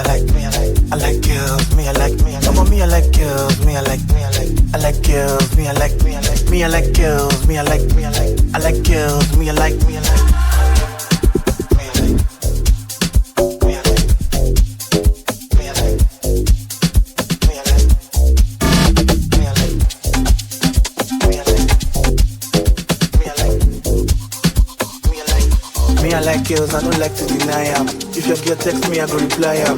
like girls, I like girls, come on, me I like girls, I like girls, me I like girls, I like girls, me I like. I like girls, I don't like to deny them. If your girl text me, I go reply them.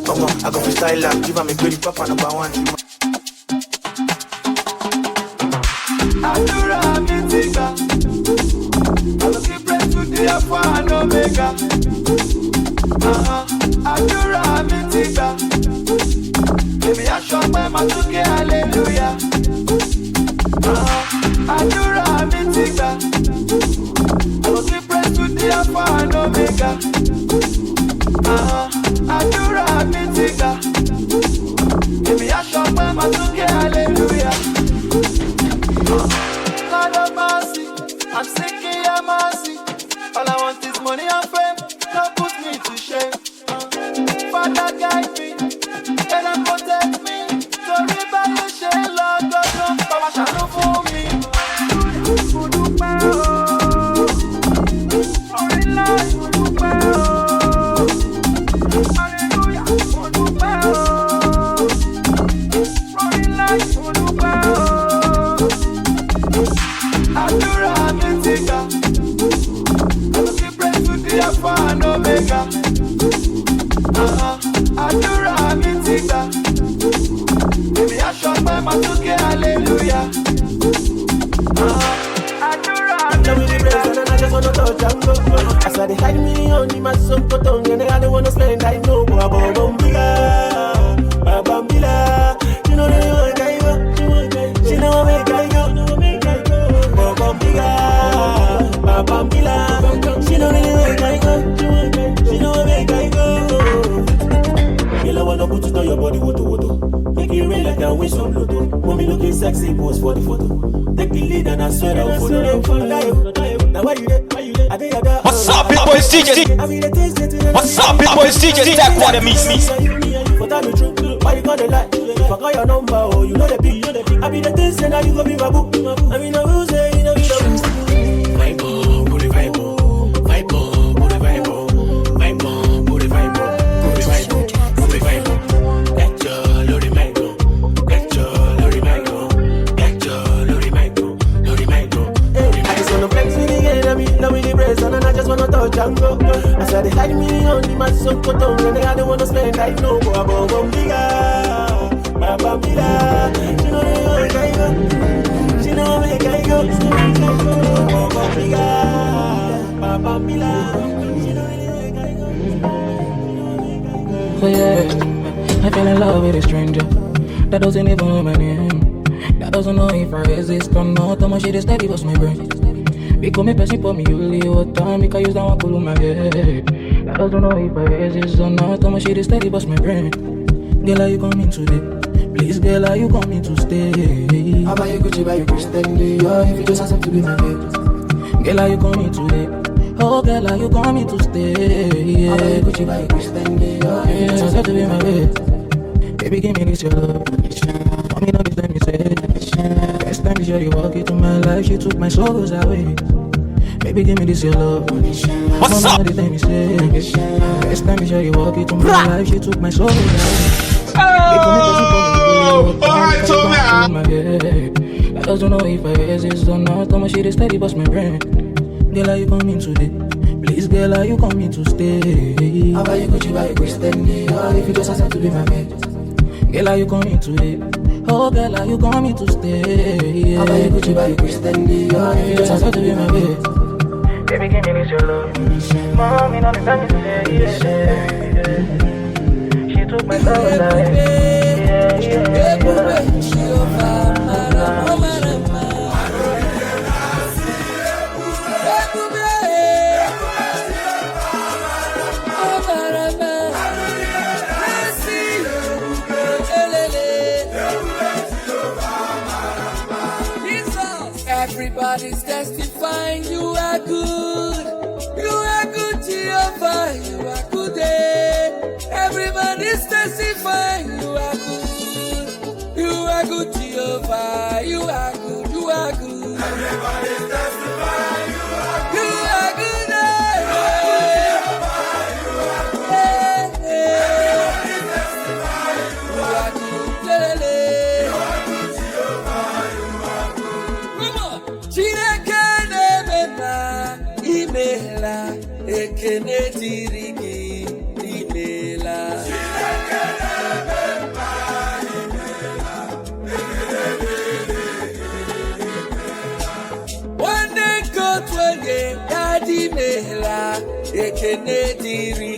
Come on, I go freestyle them. Give them a great papa number one. Adura Mitika, I will keep praying to the Alpha and Omega. Adura Mitika, baby I shop by my tuke, hallelujah. Adura Mitika, I will keep praying to the Alpha and Omega. Adura Mitika, baby I shop by my tuke, hallelujah. Lord of mercy, I'm seeking your mercy. All I want is money and fame. Don't put me to shame. Father guide me, and protect me. So revelation, Lord God, don't power shadow for me. Adura Mitika, baby I shot by my tuke, hallelujah. Adura Mitika, I just wanna touch and go. I saw they hide me on the mass of cotton, and I don't wanna spend. I know Bambila. You know they want I go. She know make I go. Bambila. She know they want I go. She know make I go. I wanna put it on your body, woto. Make it rain like I win some lotto. Mommy looking sexy, pose for the photo. Take the lead and I swear I'll follow. Now why you there? What's up, people? It's DJ. What's up, people? It's DJ. That quarter meets me. But tell me true, why you gonna lie? If I call your number, oh, you know the beat. I be the things and now you go be my boo. I mean, I will say, you know, be the vibe on, put the vibe on. Vibe on, put the vibe on. Vibe on, put the vibe on. And I just wanna touch and go. I said they hide me on the mass of cotton, and I don't wanna spend. I know Bambila. She know they make I go. She know make I go. Bambila. She know they make I go. Oh yeah, I fell in love with a stranger that doesn't even know my name, that doesn't know if I exist or not. How much it is steady was my brain. Because me person for me, you really what time. Because you don't want to pull my head. I don't know if I exist or not. How much shit is steady, bust my brain. Girl, are you coming today? Please, girl, are you coming to stay? How about you Gucci, buy you Christian Dior? If you just have to be my babe. Girl, are you coming today? Oh, girl, are you coming to stay? How about you Gucci, buy you Christian Dior? If you just have to be my babe. Baby, give me this your love. For me, not this time you say. First time you walk into my life, she took my sorrows away. Baby, give me this your love. What's up? First time you walk into my life, she took my sorrows away. Alright, so now I don't know if I exist or not. How much shit is steady, bust my brain. Girl, are you coming today? Please, girl, are you coming to stay? How about you Gucci, buy you Christian Dior? If you just have to be my babe. Girl, are you coming today? Oh, girl, are you coming to stay? How about you Gucci, buy you Christian Dior? If you just have to be my babe. Baby, give me this your love. Mommy, not the time you say, yeah. She took my soul away. Everybody's testifying you are good. You are good, Jehovah. You are good. Everybody's testifying you are good. You are good, Jehovah. You are good. You are good. Everybody's testifying you are good. You are good. Ekene dirigi imela. One day go to a daddy mela. Ekene dirigi.